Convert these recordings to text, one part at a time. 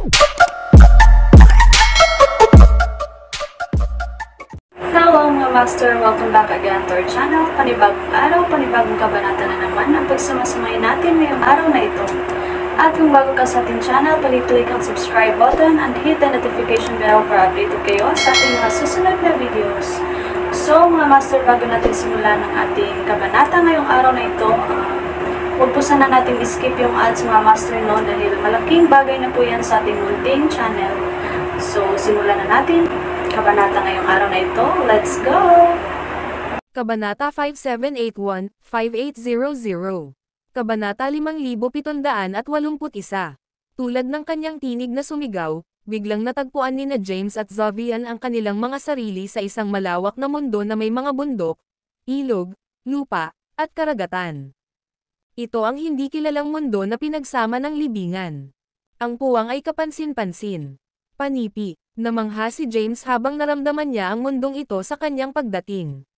Hello mga master! Welcome back again to our channel. Panibagong araw, panibagong kabanata na naman ang pagsamasamayin natin ngayong araw na ito. At kung bago ka sa ating channel, pag-click ang subscribe button and hit the notification bell para updated kayo sa ating mga susunod na videos. So mga master, bago natin simulan ang ating kabanata ngayong araw na ito, huwag po sana natin skip yung ads mga master no, dahil malaking bagay na po yan sa ating munting channel. So simulan na natin kabanata ngayong araw na ito. Let's go! Kabanata 5781-5800. Kabanata 5781. Tulad ng kanyang tinig na sumigaw, biglang natagpuan ni na James at Zovian ang kanilang mga sarili sa isang malawak na mundo na may mga bundok, ilog, lupa, at karagatan. Ito ang hindi kilalang mundo na pinagsama ng libingan. Ang puwang ay kapansin-pansin. Panipi, namangha si James habang naramdaman niya ang mundong ito sa kanyang pagdating.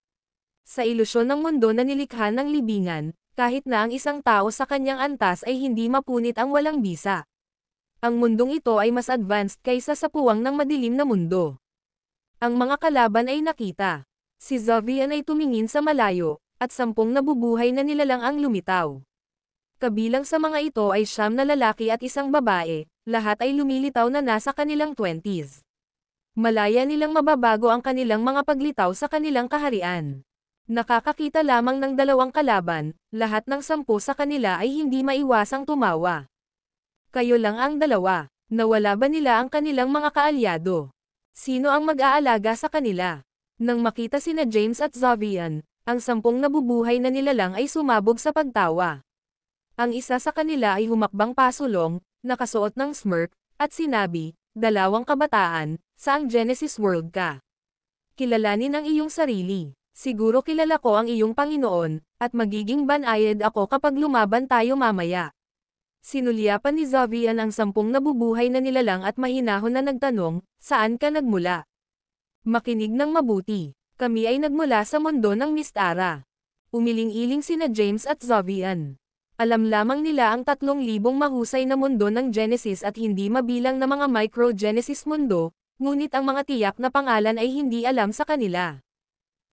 Sa ilusyon ng mundo na nilikha ng libingan, kahit na ang isang tao sa kanyang antas ay hindi mapunit ang walang bisa. Ang mundong ito ay mas advanced kaysa sa puwang ng madilim na mundo. Ang mga kalaban ay nakita. Si Zovian ay tumingin sa malayo, at 10 nabubuhay na nilalang ang lumitaw. Kabilang sa mga ito ay 9 na lalaki at 1 babae, lahat ay lumilitaw na nasa kanilang 20s. Malaya nilang mababago ang kanilang mga paglitaw sa kanilang kaharian. Nakakakita lamang ng 2 kalaban, lahat ng 10 sa kanila ay hindi maiwasang tumawa. Kayo lang ang 2, nawala ba nila ang kanilang mga kaalyado? Sino ang mag-aalaga sa kanila? Nang makita sina James at Zovian, ang 10 nabubuhay na nilalang ay sumabog sa pagtawa. Ang isa sa kanila ay humakbang pasulong, nakasuot ng smirk, at sinabi, "Dalawang kabataan, saang Genesis World ka? Kilalanin ang iyong sarili. Siguro kilala ko ang iyong Panginoon, at magiging banayad ako kapag lumaban tayo mamaya." Sinulyapan ni Zovian ang 10 nabubuhay na nilalang at mahinahon na nagtanong, "Saan ka nagmula?" "Makinig ng mabuti. Kami ay nagmula sa mundo ng Mystara." Umiling-iling sina James at Zovian. Alam lamang nila ang 3,000 mahusay na mundo ng Genesis at hindi mabilang na mga micro-Genesis mundo, ngunit ang mga tiyak na pangalan ay hindi alam sa kanila.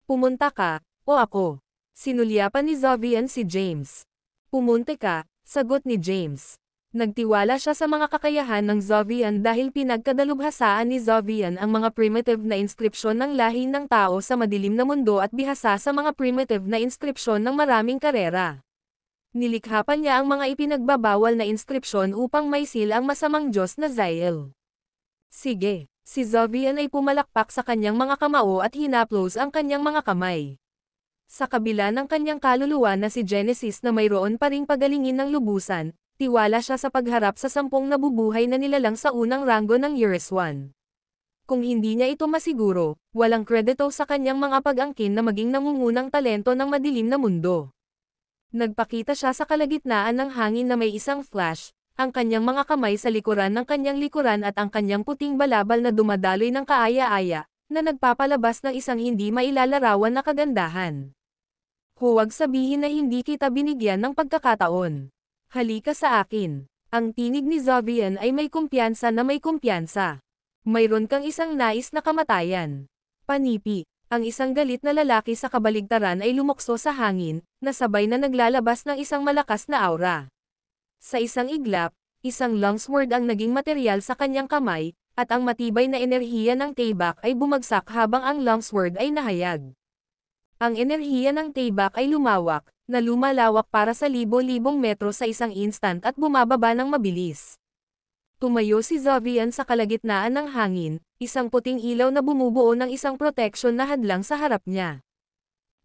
"Pumunta ka, o ako?" Sinulyapan ni Zovian si James. "Pumunta ka," sagot ni James. Nagtiwala siya sa mga kakayahan ng Zovian dahil pinagkadalubhasaan ni Zovian ang mga primitive na inskripsyon ng lahi ng tao sa madilim na mundo at bihasa sa mga primitive na inskripsyon ng maraming karera. Nilikha pa niya ang mga ipinagbabawal na inskripsyon upang maisil ang masamang Diyos na Zael. "Sige." Si Zovian ay pumalakpak sa kanyang mga kamao at hinaplos ang kanyang mga kamay. Sa kabila ng kanyang kaluluwa na si Genesis na mayroon pa ring pagalingin ng lubusan, tiwala siya sa pagharap sa 10 nabubuhay na nilalang sa unang ranggo ng Years 1. Kung hindi niya ito masiguro, walang kredito sa kanyang mga pag-angkin na maging nangungunang talento ng madilim na mundo. Nagpakita siya sa kalagitnaan ng hangin na may isang flash, ang kanyang mga kamay sa likuran ng kanyang likuran at ang kanyang puting balabal na dumadaloy ng kaaya-aya, na nagpapalabas ng isang hindi mailalarawan na kagandahan. "Huwag sabihin na hindi kita binigyan ng pagkakataon. Halika sa akin." Ang tinig ni Zovian ay may kumpiyansa na may kumpiyansa. "Mayroon kang isang nais na kamatayan." Panipi, ang isang galit na lalaki sa kabaligtaran ay lumukso sa hangin, na sabay na naglalabas ng isang malakas na aura. Sa isang iglap, isang longsword ang naging materyal sa kanyang kamay, at ang matibay na enerhiya ng Taybak ay bumagsak habang ang longsword ay nahayag. Ang enerhiya ng Taybak ay lumawak, na lumalawak para sa libo-libong metro sa isang instant at bumababa ng mabilis. Tumayo si Zovian sa kalagitnaan ng hangin, isang puting ilaw na bumubuo ng isang proteksyon na hadlang sa harap niya.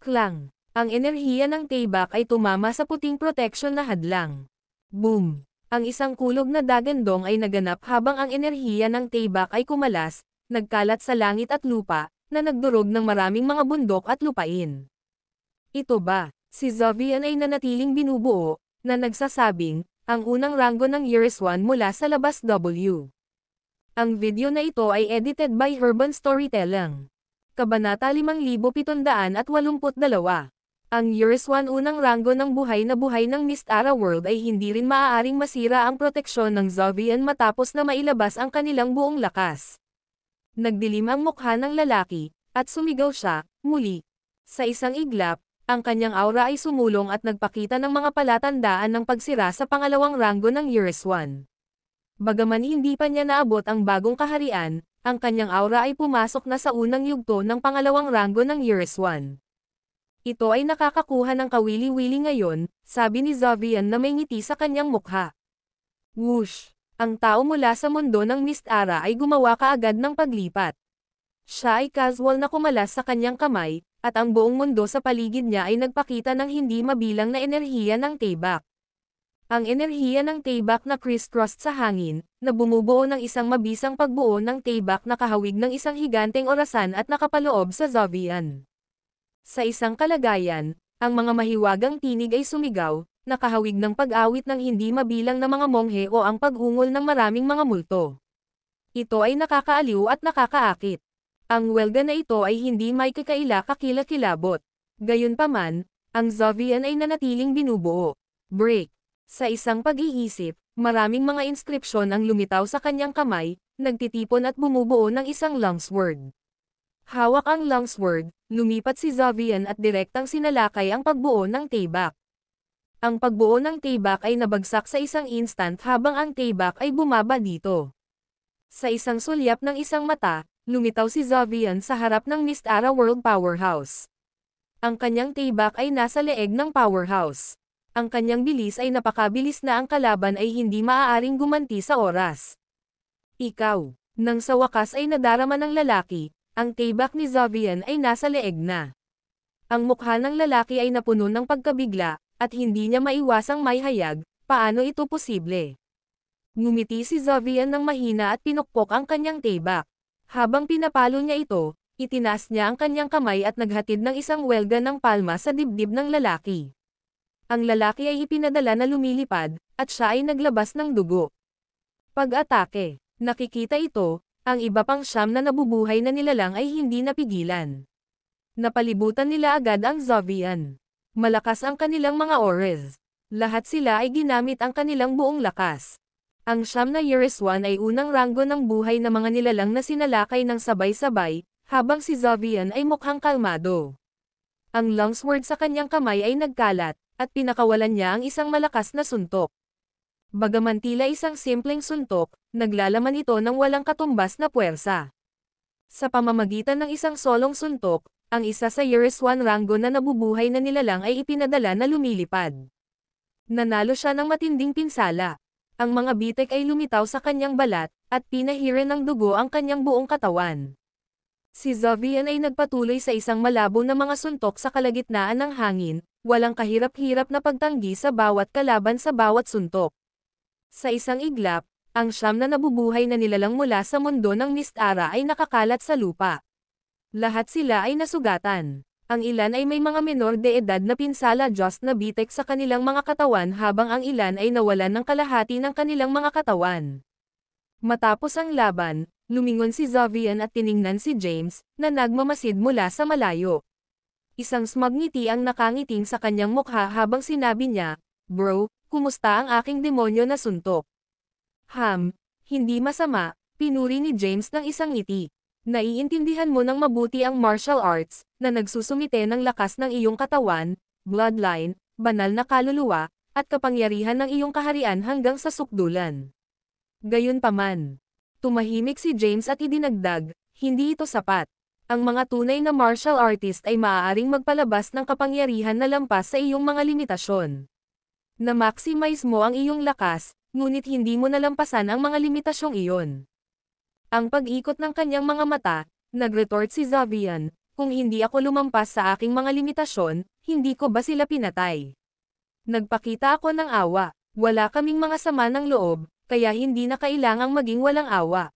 Klang! Ang enerhiya ng Taybak ay tumama sa puting proteksyon na hadlang. Boom! Ang isang kulog na dagandong ay naganap habang ang enerhiya ng Taybak ay kumalas, nagkalat sa langit at lupa, na nagdurog ng maraming mga bundok at lupain. Ito ba? Si Zovian ay nanatiling binubuo, na nagsasabing, ang unang ranggo ng Years 1 mula sa labas W. Ang video na ito ay edited by Urban Storytelling. Kabanata 5782. Ang Years 1 unang ranggo ng buhay ng Mystara World ay hindi rin maaaring masira ang proteksyon ng Zovian matapos na mailabas ang kanilang buong lakas. Nagdilim ang mukha ng lalaki, at sumigaw siya, muli. Sa isang iglap, ang kanyang aura ay sumulong at nagpakita ng mga palatandaan ng pagsira sa pangalawang ranggo ng Years 1. Bagaman hindi pa niya naabot ang bagong kaharian, ang kanyang aura ay pumasok na sa unang yugto ng pangalawang ranggo ng Years 1. Ito ay nakakakuha ng kawili-wili ngayon, sabi ni Zovian na may ngiti sa kanyang mukha. Whoosh! Ang tao mula sa mundo ng Mystara ay gumawa kaagad ng paglipat. Siya ay casual na kumalas sa kanyang kamay, at ang buong mundo sa paligid niya ay nagpakita ng hindi mabilang na enerhiya ng Taybak. Ang enerhiya ng Taybak na crisscrossed sa hangin, na bumubuo ng isang mabisang pagbuo ng Taybak na kahawig ng isang higanteng orasan at nakapaloob sa Zovian. Sa isang kalagayan, ang mga mahiwagang tinig ay sumigaw, nakahawig ng pag-awit ng hindi mabilang na mga monghe o ang pag-ungol ng maraming mga multo. Ito ay nakakaaliw at nakakaakit. Ang welga na ito ay hindi may kakaila kakilakilabot. Gayunpaman, ang Zovian ay nanatiling binubuo. Break. Sa isang pag-iisip, maraming mga inskripsyon ang lumitaw sa kanyang kamay, nagtitipon at bumubuo ng isang longsword. Hawak ang longsword, lumipat si Zovian at direktang sinalakay ang pagbuo ng Taybak. Ang pagbuo ng Taybak ay nabagsak sa isang instant habang ang Taybak ay bumaba dito. Sa isang sulyap ng isang mata, lumitaw si Zovian sa harap ng Mystara World Powerhouse. Ang kanyang Taybak ay nasa leeg ng powerhouse. Ang kanyang bilis ay napakabilis na ang kalaban ay hindi maaaring gumanti sa oras. Ikaw, nang sa wakas ay nadarama ng lalaki, ang Taybak ni Zovian ay nasa leeg na. Ang mukha ng lalaki ay napuno ng pagkabigla, at hindi niya maiwasang may hayag, paano ito posible? Ngumiti si Zovian ng mahina at pinukpok ang kanyang Taybak. Habang pinapalo niya ito, itinaas niya ang kanyang kamay at naghatid ng isang welga ng palma sa dibdib ng lalaki. Ang lalaki ay ipinadala na lumilipad, at siya ay naglabas ng dugo. Pag-atake, nakikita ito, ang iba pang siyam na nabubuhay na nilalang ay hindi napigilan. Napalibutan nila agad ang Zovian. Malakas ang kanilang mga auras. Lahat sila ay ginamit ang kanilang buong lakas. Ang siyam na Years 1 ay unang ranggo ng buhay na mga nilalang na sinalakay ng sabay-sabay, habang si Zovian ay mukhang kalmado. Ang longsword sa kanyang kamay ay nagkalat, at pinakawalan niya ang isang malakas na suntok. Bagaman tila isang simpleng suntok, naglalaman ito ng walang katumbas na puwersa. Sa pamamagitan ng isang solong suntok, ang isa sa Years 1 ranggo na nabubuhay na nilalang ay ipinadala na lumilipad. Nanalo siya ng matinding pinsala. Ang mga bitek ay lumitaw sa kanyang balat, at pinahiran ng dugo ang kanyang buong katawan. Si Zovian ay nagpatuloy sa isang malabo na mga suntok sa kalagitnaan ng hangin, walang kahirap-hirap na pagtanggi sa bawat kalaban sa bawat suntok. Sa isang iglap, ang siyam na nabubuhay na nilalang mula sa mundo ng Mystara ay nakakalat sa lupa. Lahat sila ay nasugatan. Ang ilan ay may mga menor de edad na pinsala just na bitek sa kanilang mga katawan habang ang ilan ay nawalan ng kalahati ng kanilang mga katawan. Matapos ang laban, lumingon si Zovian at tiningnan si James, na nagmamasid mula sa malayo. Isang smug ngiti ang nakangiting sa kanyang mukha habang sinabi niya, "Bro, kumusta ang aking demonyo na suntok?" Hindi masama, pinuri ni James ng isang ngiti. Naiintindihan mo ng mabuti ang martial arts, na nagsusumite ng lakas ng iyong katawan, bloodline, banal na kaluluwa, at kapangyarihan ng iyong kaharian hanggang sa sukdulan. Gayunpaman, tumahimik si James at idinagdag, hindi ito sapat. Ang mga tunay na martial artist ay maaaring magpalabas ng kapangyarihan na lampas sa iyong mga limitasyon. Na-maximize mo ang iyong lakas, ngunit hindi mo nalampasan ang mga limitasyong iyon. Ang pag-ikot ng kanyang mga mata, nag-retort si Zovian, kung hindi ako lumampas sa aking mga limitasyon, hindi ko ba sila pinatay? Nagpakita ako ng awa, wala kaming mga sama ng loob, kaya hindi na kailangang maging walang awa.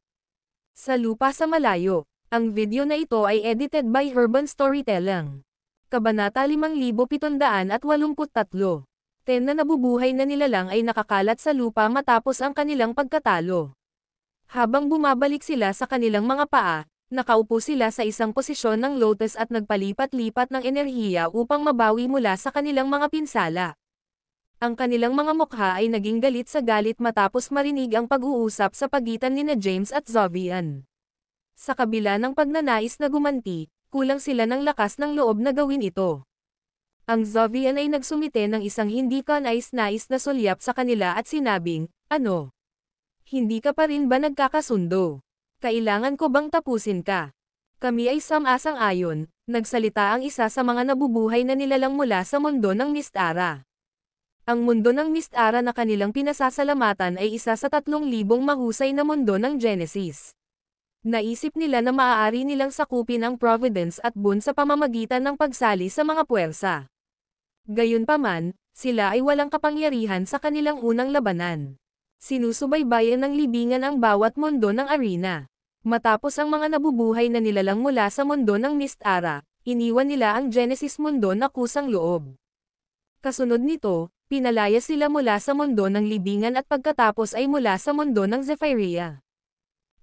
Sa lupa sa malayo, ang video na ito ay edited by Urban Storytelling. Kabanata 5783. 10 na nabubuhay na nilalang ay nakakalat sa lupa matapos ang kanilang pagkatalo. Habang bumabalik sila sa kanilang mga paa, Nakaupo sila sa isang posisyon ng lotus at nagpalipat-lipat ng enerhiya upang mabawi mula sa kanilang mga pinsala. Ang kanilang mga mukha ay naging galit sa galit matapos marinig ang pag-uusap sa pagitan nina James at Zovian. Sa kabila ng pagnanais na gumanti, kulang sila ng lakas ng loob na gawin ito. Ang Zovian ay nagsumite ng isang hindi kanais-nais na sulyap sa kanila at sinabing, "Ano? Hindi ka pa rin ba nagkakasundo? Kailangan ko bang tapusin ka?" Kami ay sam-asang-ayon, nagsalita ang isa sa mga nabubuhay na nilalang mula sa mundo ng Mystara. Ang mundo ng Mystara na kanilang pinasasalamatan ay isa sa 3,000 mahusay na mundo ng Genesis. Naisip nila na maaari nilang sakupin ang Providence at Boone sa pamamagitan ng pagsali sa mga puwersa. Gayunpaman, sila ay walang kapangyarihan sa kanilang unang labanan. Sinusubaybayan ng libingan ang bawat mundo ng arena. Matapos ang mga nabubuhay na nilalang mula sa mundo ng Mystara, iniwan nila ang Genesis mundo na kusang loob. Kasunod nito, pinalaya sila mula sa mundo ng libingan at pagkatapos ay mula sa mundo ng Zephyria.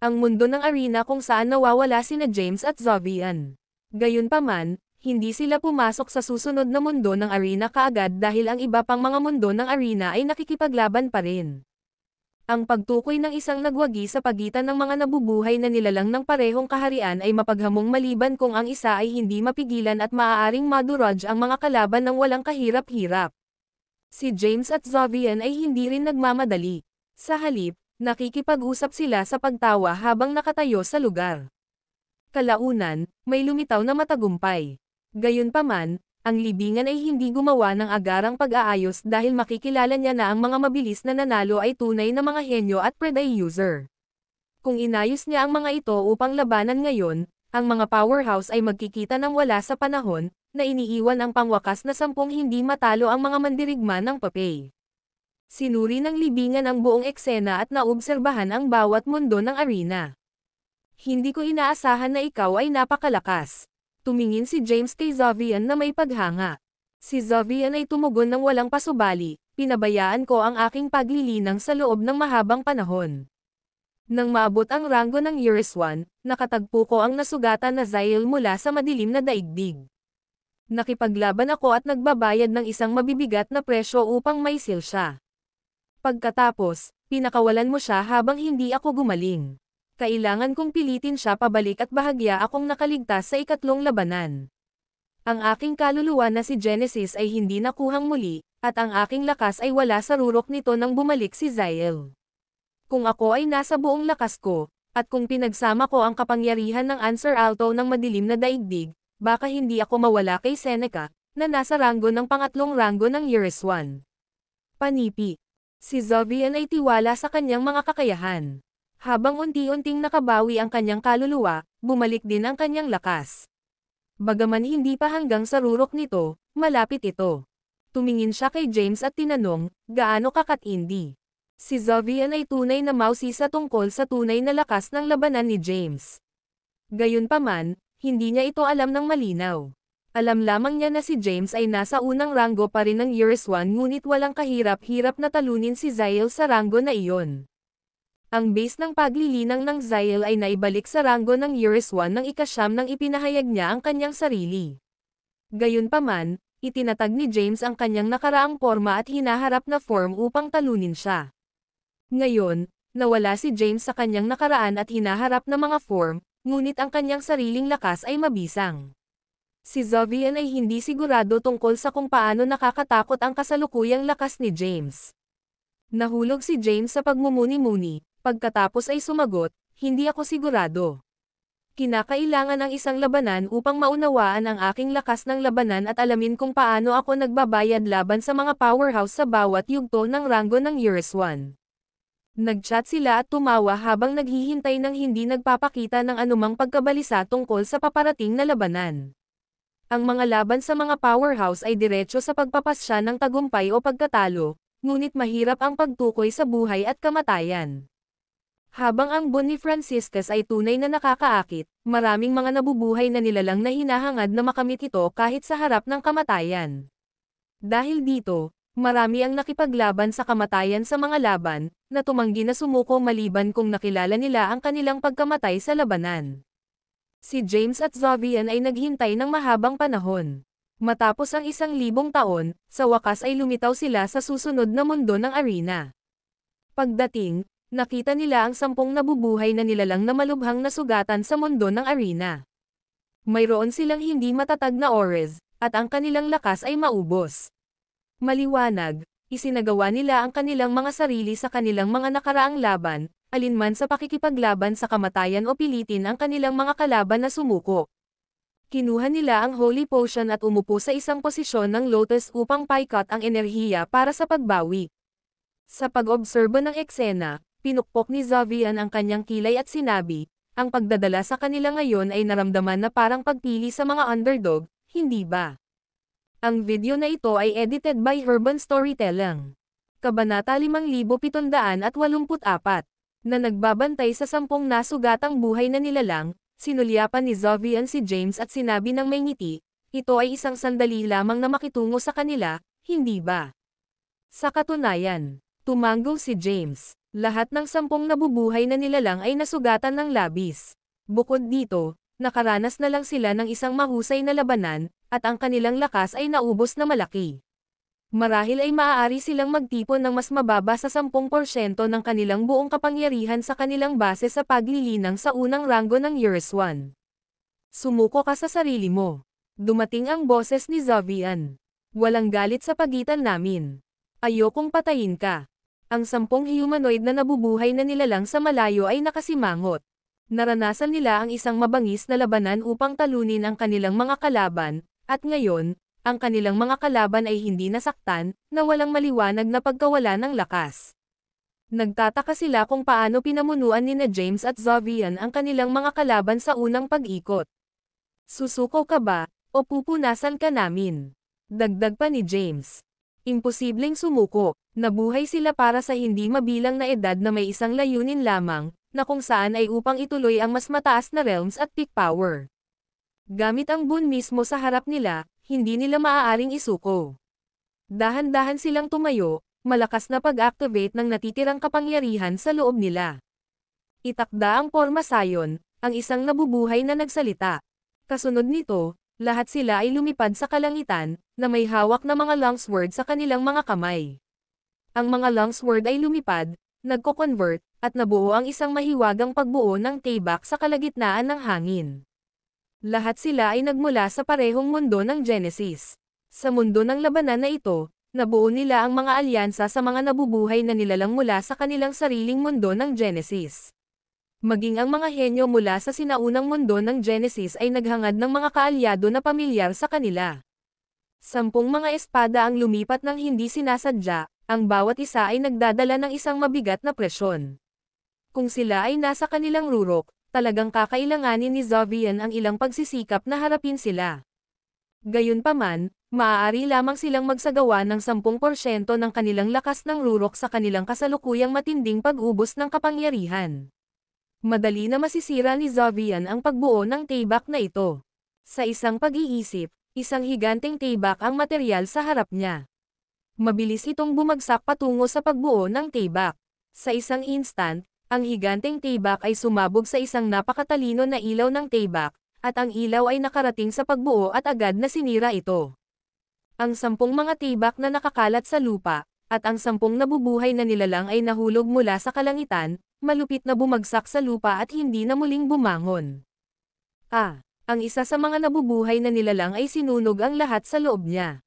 Ang mundo ng arena kung saan nawawala sina James at Zovian. Gayunpaman, hindi sila pumasok sa susunod na mundo ng arena kaagad dahil ang iba pang mga mundo ng arena ay nakikipaglaban pa rin. Ang pagtukoy ng isang nagwagi sa pagitan ng mga nabubuhay na nilalang ng parehong kaharian ay mapaghamong maliban kung ang isa ay hindi mapigilan at maaaring maduraj ang mga kalaban ng walang kahirap-hirap. Si James at Zovian ay hindi rin nagmamadali. Sa halip, nakikipag-usap sila sa pagtawa habang nakatayo sa lugar. Kalaunan, may lumitaw na matagumpay. Gayunpaman, ang libingan ay hindi gumawa ng agarang pag-aayos dahil makikilala niya na ang mga mabilis na nanalo ay tunay na mga henyo at Predai user. Kung inayos niya ang mga ito upang labanan ngayon, ang mga powerhouse ay magkikita ng wala sa panahon, na iniiwan ang pangwakas na 10 hindi matalo ang mga mandirigma ng papay. Sinuri ng libingan ang buong eksena at naobserbahan ang bawat mundo ng arena. "Hindi ko inaasahan na ikaw ay napakalakas." Tumingin si James kay Zovian na may paghanga. Si Zovian ay tumugon ng walang pasubali, "Pinabayaan ko ang aking paglilinang sa loob ng mahabang panahon. Nang maabot ang ranggo ng Euriswan, nakatagpo ko ang nasugatan na Zael mula sa madilim na daigdig. Nakipaglaban ako at nagbabayad ng isang mabibigat na presyo upang maisil siya. Pagkatapos, pinakawalan mo siya habang hindi ako gumaling. Kailangan kong pilitin siya pabalik at bahagya akong nakaligtas sa ikatlong labanan. Ang aking kaluluwa na si Genesis ay hindi nakuhang muli, at ang aking lakas ay wala sa rurok nito nang bumalik si Zael. Kung ako ay nasa buong lakas ko, at kung pinagsama ko ang kapangyarihan ng Answer Alto ng madilim na daigdig, baka hindi ako mawala kay Seneca, na nasa ranggo ng pangatlong ranggo ng Euriswan." Panipi. Si Zovian ay tiwala sa kanyang mga kakayahan. Habang unti-unting nakabawi ang kanyang kaluluwa, bumalik din ang kanyang lakas. Bagaman hindi pa hanggang sa rurok nito, malapit ito. Tumingin siya kay James at tinanong, "Gaano ka katindi?" Si Zovian ay tunay na mausisa tungkol sa tunay na lakas ng labanan ni James. Gayunpaman, hindi niya ito alam ng malinaw. Alam lamang niya na si James ay nasa unang ranggo pa rin ng Euriswan ngunit walang kahirap-hirap na talunin si Zael sa ranggo na iyon. Ang base ng paglilinang ng Zael ay naibalik sa ranggo ng Euriswan ng ika-9 nang ipinahayag niya ang kanyang sarili. Gayunpaman, itinatag ni James ang kanyang nakaraang forma at hinaharap na form upang talunin siya. Ngayon, nawala si James sa kanyang nakaraan at hinaharap na mga form, ngunit ang kanyang sariling lakas ay mabisang. Si Zovian ay hindi sigurado tungkol sa kung paano nakakatakot ang kasalukuyang lakas ni James. Nahulog si James sa pagmumuni-muni. Pagkatapos ay sumagot, "Hindi ako sigurado. Kinakailangan ang isang labanan upang maunawaan ang aking lakas ng labanan at alamin kung paano ako nagbabayad laban sa mga powerhouse sa bawat yugto ng ranggo ng Euriswan." Nagchat sila at tumawa habang naghihintay ng hindi nagpapakita ng anumang pagkabalisa tungkol sa paparating na labanan. Ang mga laban sa mga powerhouse ay diretso sa pagpapasya ng tagumpay o pagkatalo, ngunit mahirap ang pagtukoy sa buhay at kamatayan. Habang ang Boone ni Franciscus ay tunay na nakakaakit, maraming mga nabubuhay na nilalang na hinahangad na makamit ito kahit sa harap ng kamatayan. Dahil dito, marami ang nakipaglaban sa kamatayan sa mga laban, na tumanggi na sumuko maliban kung nakilala nila ang kanilang pagkamatay sa labanan. Si James at Zovian ay naghintay ng mahabang panahon. Matapos ang 1,000 taon, sa wakas ay lumitaw sila sa susunod na mundo ng arena. Pagdating, nakita nila ang 10 nabubuhay na nilalang na malubhang nasugatan sa mundo ng arena. Mayroon silang hindi matatag na aures, at ang kanilang lakas ay maubos. Maliwanag, isinagawa nila ang kanilang mga sarili sa kanilang mga nakaraang laban, alinman sa pakikipaglaban sa kamatayan o pilitin ang kanilang mga kalaban na sumuko. Kinuha nila ang Holy Potion at umupo sa isang posisyon ng lotus upang paikot ang enerhiya para sa pagbawi. Sa pag-obserbo ng eksena, pinukpok ni Zovian ang kanyang kilay at sinabi, ang pagdadala sa kanila ngayon ay naramdaman na parang pagpili sa mga underdog, hindi ba? Ang video na ito ay edited by Urban Storytelling. Kabanata 5784, na nagbabantay sa 10 nasugatang buhay na nilalang, sinulyapan ni Zovian si James at sinabi ng may ngiti, ito ay isang sandali lamang na makitungo sa kanila, hindi ba? Sa katunayan, tumango si James. Lahat ng 10 nabubuhay na nilalang ay nasugatan ng labis. Bukod dito, nakaranas na lang sila ng isang mahusay na labanan, at ang kanilang lakas ay naubos na malaki. Marahil ay maaari silang magtipon ng mas mababa sa 10% ng kanilang buong kapangyarihan sa kanilang base sa paglilinang sa unang ranggo ng Years 1. Sumuko ka sa sarili mo. Dumating ang boses ni Zovian. Walang galit sa pagitan namin. Ayokong patayin ka. Ang 10 humanoid na nabubuhay na nilalang sa malayo ay nakasimangot. Naranasan nila ang isang mabangis na labanan upang talunin ang kanilang mga kalaban, at ngayon, ang kanilang mga kalaban ay hindi nasaktan, na walang maliwanag na pagkawala ng lakas. Nagtataka sila kung paano pinamunuan nina James at Zovian ang kanilang mga kalaban sa unang pag-ikot. Susuko ka ba, o pupunasan ka namin? Dagdag pa ni James. Imposibleng sumuko, nabuhay sila para sa hindi mabilang na edad na may isang layunin lamang, na kung saan ay upang ituloy ang mas mataas na realms at peak power. Gamit ang boon mismo sa harap nila, hindi nila maaaring isuko. Dahan-dahan silang tumayo, malakas na pag-activate ng natitirang kapangyarihan sa loob nila. Itakda ang porma sayon, ang isang nabubuhay na nagsalita. Kasunod nito, lahat sila ay lumipad sa kalangitan, na may hawak na mga longsword sa kanilang mga kamay. Ang mga longsword ay lumipad, nagko-convert, at nabuo ang isang mahiwagang pagbuo ng taybak sa kalagitnaan ng hangin. Lahat sila ay nagmula sa parehong mundo ng Genesis. Sa mundo ng labanan na ito, nabuo nila ang mga alyansa sa mga nabubuhay na nilalang mula sa kanilang sariling mundo ng Genesis. Maging ang mga henyo mula sa sinaunang mundo ng Genesis ay naghangad ng mga kaalyado na pamilyar sa kanila. 10 mga espada ang lumipat ng hindi sinasadya, ang bawat isa ay nagdadala ng isang mabigat na presyon. Kung sila ay nasa kanilang rurok, talagang kakailanganin ni Zovian ang ilang pagsisikap na harapin sila. Gayunpaman, maaari lamang silang magsagawa ng 10% ng kanilang lakas ng rurok sa kanilang kasalukuyang matinding pag-ubos ng kapangyarihan. Madali na masisira ni Zovian ang pagbuo ng taybak na ito. Sa isang pag-iisip, isang higanteng taybak ang materyal sa harap niya. Mabilis itong bumagsak patungo sa pagbuo ng taybak. Sa isang instant, ang higanteng taybak ay sumabog sa isang napakatalino na ilaw ng taybak, at ang ilaw ay nakarating sa pagbuo at agad na sinira ito. Ang 10 mga taybak na nakakalat sa lupa, at ang 10 nabubuhay na nilalang ay nahulog mula sa kalangitan, malupit na bumagsak sa lupa at hindi na muling bumangon. Ang isa sa mga nabubuhay na nilalang ay sinunog ang lahat sa loob niya.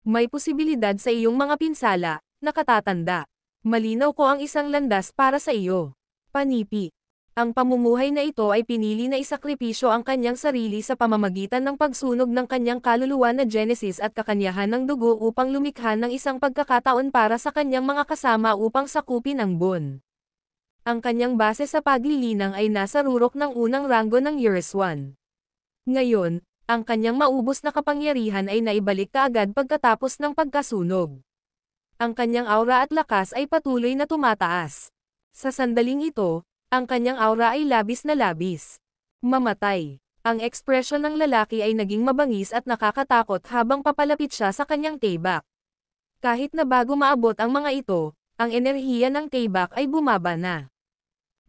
May posibilidad sa iyong mga pinsala, nakatatanda. Malinaw ko ang isang landas para sa iyo. Panipi. Ang pamumuhay na ito ay pinili na isakripisyo ang kanyang sarili sa pamamagitan ng pagsunog ng kanyang kaluluwa na Genesis at kakanyahan ng dugo upang lumikha ng isang pagkakataon para sa kanyang mga kasama upang sakupin ang buwan. Ang kanyang base sa paglilinang ay nasa rurok ng unang ranggo ng Years 1. Ngayon, ang kanyang maubos na kapangyarihan ay naibalik kaagad pagkatapos ng pagkasunog. Ang kanyang aura at lakas ay patuloy na tumataas. Sa sandaling ito, ang kanyang aura ay labis na labis. Mamatay. Ang ekspresyon ng lalaki ay naging mabangis at nakakatakot habang papalapit siya sa kanyang taybak. Kahit na bago maabot ang mga ito, ang enerhiya ng taybak ay bumaba na.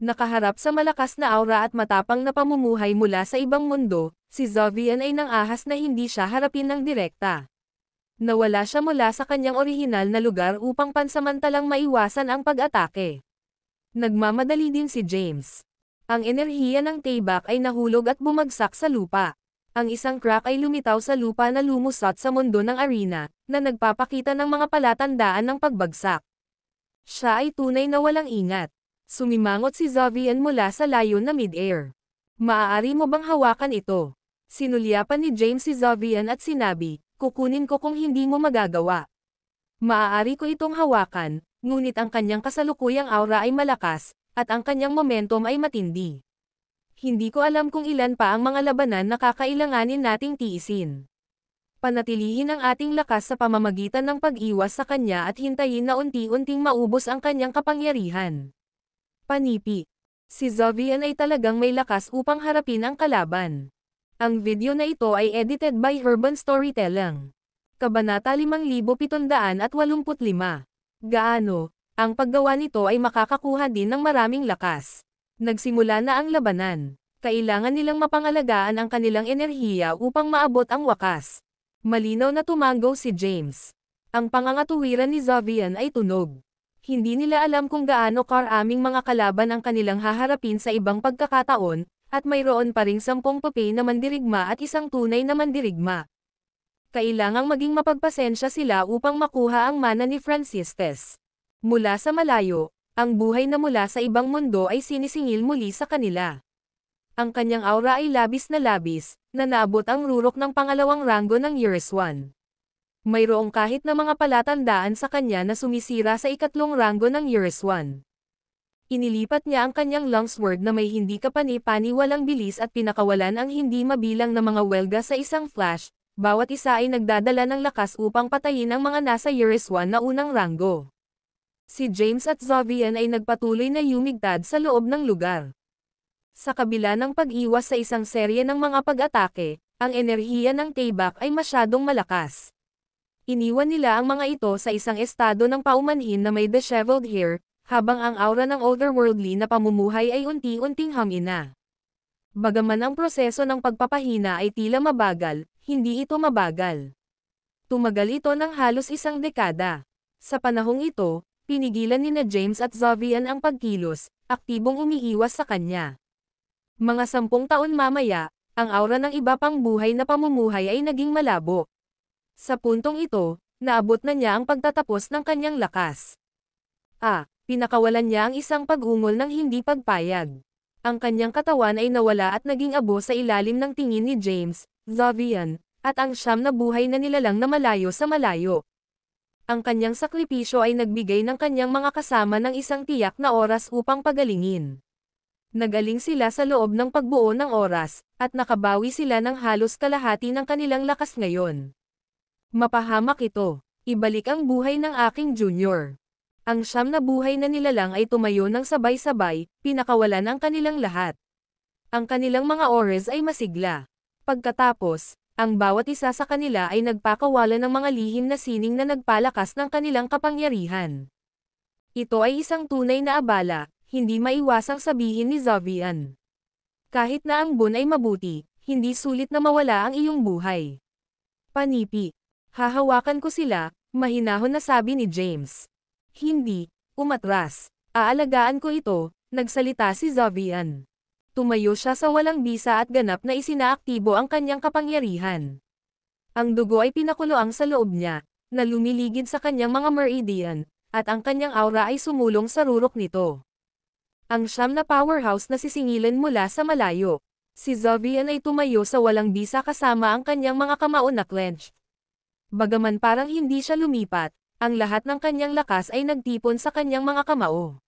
Nakaharap sa malakas na aura at matapang na pamumuhay mula sa ibang mundo, si Zovian ay nangahas na hindi siya harapin ng direkta. Nawala siya mula sa kanyang orihinal na lugar upang pansamantalang maiwasan ang pag-atake. Nagmamadali din si James. Ang enerhiya ng Tayback ay nahulog at bumagsak sa lupa. Ang isang crack ay lumitaw sa lupa na lumusot sa mundo ng arena, na nagpapakita ng mga palatandaan ng pagbagsak. Siya ay tunay na walang ingat. Sumimangot si Zovian mula sa layo na mid-air. Maaari mo bang hawakan ito? Sinulyapan ni James si Zovian at sinabi, kukunin ko kung hindi mo magagawa. Maaari ko itong hawakan, ngunit ang kanyang kasalukuyang aura ay malakas, at ang kanyang momentum ay matindi. Hindi ko alam kung ilan pa ang mga labanan na kakailanganin nating tiisin. Panatilihin ang ating lakas sa pamamagitan ng pag-iwas sa kanya at hintayin na unti-unting maubos ang kanyang kapangyarihan. Panipi. Si Zovian ay talagang may lakas upang harapin ang kalaban. Ang video na ito ay edited by Urban Storytelling. Kabanata 5785. Gaano? Ang paggawa nito ay makakakuha din ng maraming lakas. Nagsimula na ang labanan. Kailangan nilang mapangalagaan ang kanilang enerhiya upang maabot ang wakas. Malinaw na tumanggo si James. Ang pangangatuwiran ni Zovian ay tunog. Hindi nila alam kung gaano karaming mga kalaban ang kanilang haharapin sa ibang pagkakataon, at mayroon pa ring 10 papel na mandirigma at isang tunay na mandirigma. Kailangang maging mapagpasensya sila upang makuha ang mana ni Francistes. Mula sa malayo, ang buhay na mula sa ibang mundo ay sinisingil muli sa kanila. Ang kanyang aura ay labis na naabot ang rurok ng pangalawang ranggo ng Years 1. Mayroong kahit na mga palatandaan sa kanya na sumisira sa ikatlong ranggo ng Years 1. Inilipat niya ang kanyang longsword na may hindi kapani-paniwalang bilis at pinakawalan ang hindi mabilang na mga welga sa isang flash, bawat isa ay nagdadala ng lakas upang patayin ang mga nasa Years 1 na unang ranggo. Si James at Zovian ay nagpatuloy na yumigtad sa loob ng lugar. Sa kabila ng pag-iwas sa isang serye ng mga pag-atake, ang enerhiya ng Tayback ay masyadong malakas. Iniwan nila ang mga ito sa isang estado ng paumanhin na may disheveled hair, habang ang aura ng otherworldly na pamumuhay ay unti-unting hamina. Bagaman ang proseso ng pagpapahina ay tila mabagal, hindi ito mabagal. Tumagal ito ng halos isang dekada. Sa panahong ito, pinigilan nina James at Zovian ang pagkilos, aktibong umiiwas sa kanya. Mga 10 taon mamaya, ang aura ng iba pang buhay na pamumuhay ay naging malabo. Sa puntong ito, naabot na niya ang pagtatapos ng kanyang lakas. Pinakawalan niya ang isang pag-ungol ng hindi pagpayag. Ang kanyang katawan ay nawala at naging abo sa ilalim ng tingin ni James, Zovian, at ang 9 na buhay na nilalang na malayo sa malayo. Ang kanyang sakripisyo ay nagbigay ng kanyang mga kasama ng isang tiyak na oras upang pagalingin. Nagaling sila sa loob ng pagbuo ng oras, at nakabawi sila ng halos kalahati ng kanilang lakas ngayon. Mapahamak ito. Ibalik ang buhay ng aking junior. Ang 9 na buhay na nilalang ay tumayo ng sabay-sabay, pinakawalan ang kanilang lahat. Ang kanilang mga oras ay masigla. Pagkatapos, ang bawat isa sa kanila ay nagpakawala ng mga lihim na sining na nagpalakas ng kanilang kapangyarihan. Ito ay isang tunay na abala, hindi maiwasang sabihin ni Zovian. Kahit na ang buwan ay mabuti, hindi sulit na mawala ang iyong buhay. Panipi. Hahawakan ko sila, mahinahon na sabi ni James. Hindi, umatras. Aalagaan ko ito, nagsalita si Zovian. Tumayo siya sa walang bisa at ganap na isinaaktibo ang kanyang kapangyarihan. Ang dugo ay pinakuluang sa loob niya, na lumiligid sa kanyang mga meridian, at ang kanyang aura ay sumulong sa rurok nito. Ang 9 na powerhouse na sisingilan mula sa malayo. Si Zovian ay tumayo sa walang bisa kasama ang kanyang mga kamao na clenched. Bagaman parang hindi siya lumipat, ang lahat ng kanyang lakas ay nagtipon sa kanyang mga kamao.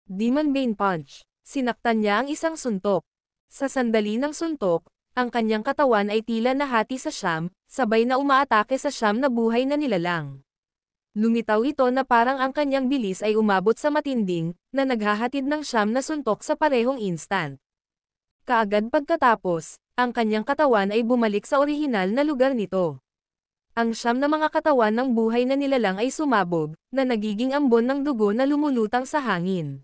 Demon Bane Punch. Sinaktan niya ang isang suntok. Sa sandali ng suntok, ang kanyang katawan ay tila nahati sa 9, sabay na umaatake sa 9 na buhay na nilalang. Lumitaw ito na parang ang kanyang bilis ay umabot sa matinding, na naghahatid ng 9 na suntok sa parehong instant. Kaagad pagkatapos, ang kanyang katawan ay bumalik sa orihinal na lugar nito. Ang 9 na mga katawan ng buhay na nilalang ay sumabog, na nagiging ambon ng dugo na lumulutang sa hangin.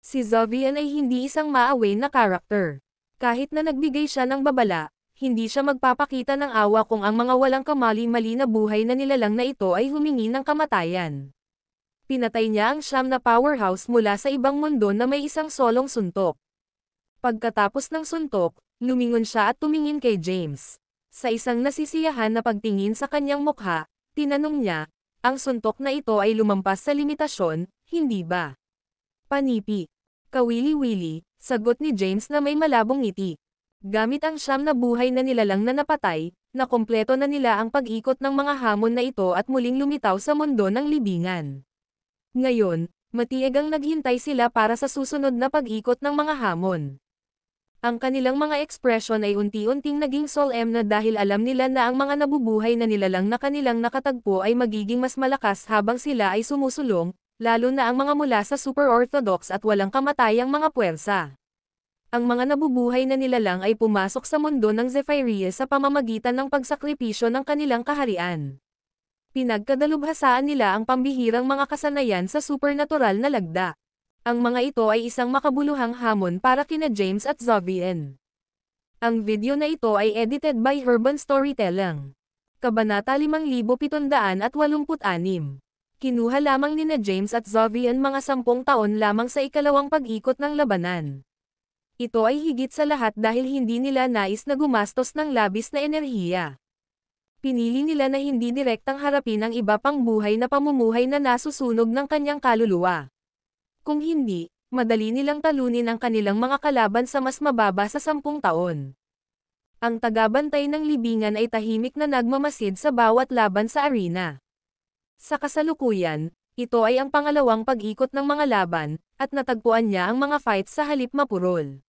Si Zovian ay hindi isang maaway na karakter. Kahit na nagbigay siya ng babala, hindi siya magpapakita ng awa kung ang mga walang kamali-mali na buhay na nilalang na ito ay humingi ng kamatayan. Pinatay niya ang siyam na powerhouse mula sa ibang mundo na may isang solong suntok. Pagkatapos ng suntok, lumingon siya at tumingin kay James. Sa isang nasisiyahan na pagtingin sa kanyang mukha, tinanong niya, ang suntok na ito ay lumampas sa limitasyon, hindi ba? Panipi. Kawili-wili, sagot ni James na may malabong ngiti. Gamit ang siyam na buhay na nilalang na napatay, nakumpleto na nila ang pag-ikot ng mga hamon na ito at muling lumitaw sa mundo ng libingan. Ngayon, matiyagang naghintay sila para sa susunod na pag-ikot ng mga hamon. Ang kanilang mga ekspresyon ay unti-unting naging solemn na dahil alam nila na ang mga nabubuhay na nilalang na kanilang nakatagpo ay magiging mas malakas habang sila ay sumusulong, lalo na ang mga mula sa super-orthodox at walang kamatayang mga puwersa. Ang mga nabubuhay na nilalang ay pumasok sa mundo ng Zephyria sa pamamagitan ng pagsakripisyo ng kanilang kaharian. Pinagkadalubhasaan nila ang pambihirang mga kasanayan sa supernatural na lagda. Ang mga ito ay isang makabuluhang hamon para kina James at Zovian. Ang video na ito ay edited by Urban Storytelling. Kabanata 5786. Kinuha lamang nina James at Zovian mga 10 taon lamang sa ikalawang pag-ikot ng labanan. Ito ay higit sa lahat dahil hindi nila nais na gumastos ng labis na enerhiya. Pinili nila na hindi direktang harapin ang iba pang buhay na pamumuhay na nasusunog ng kanyang kaluluwa. Kung hindi, madali nilang talunin ang kanilang mga kalaban sa mas mababa sa 10 taon. Ang tagabantay ng libingan ay tahimik na nagmamasid sa bawat laban sa arena. Sa kasalukuyan, ito ay ang pangalawang pag-ikot ng mga laban, at natagpuan niya ang mga fights sa halip mapurol.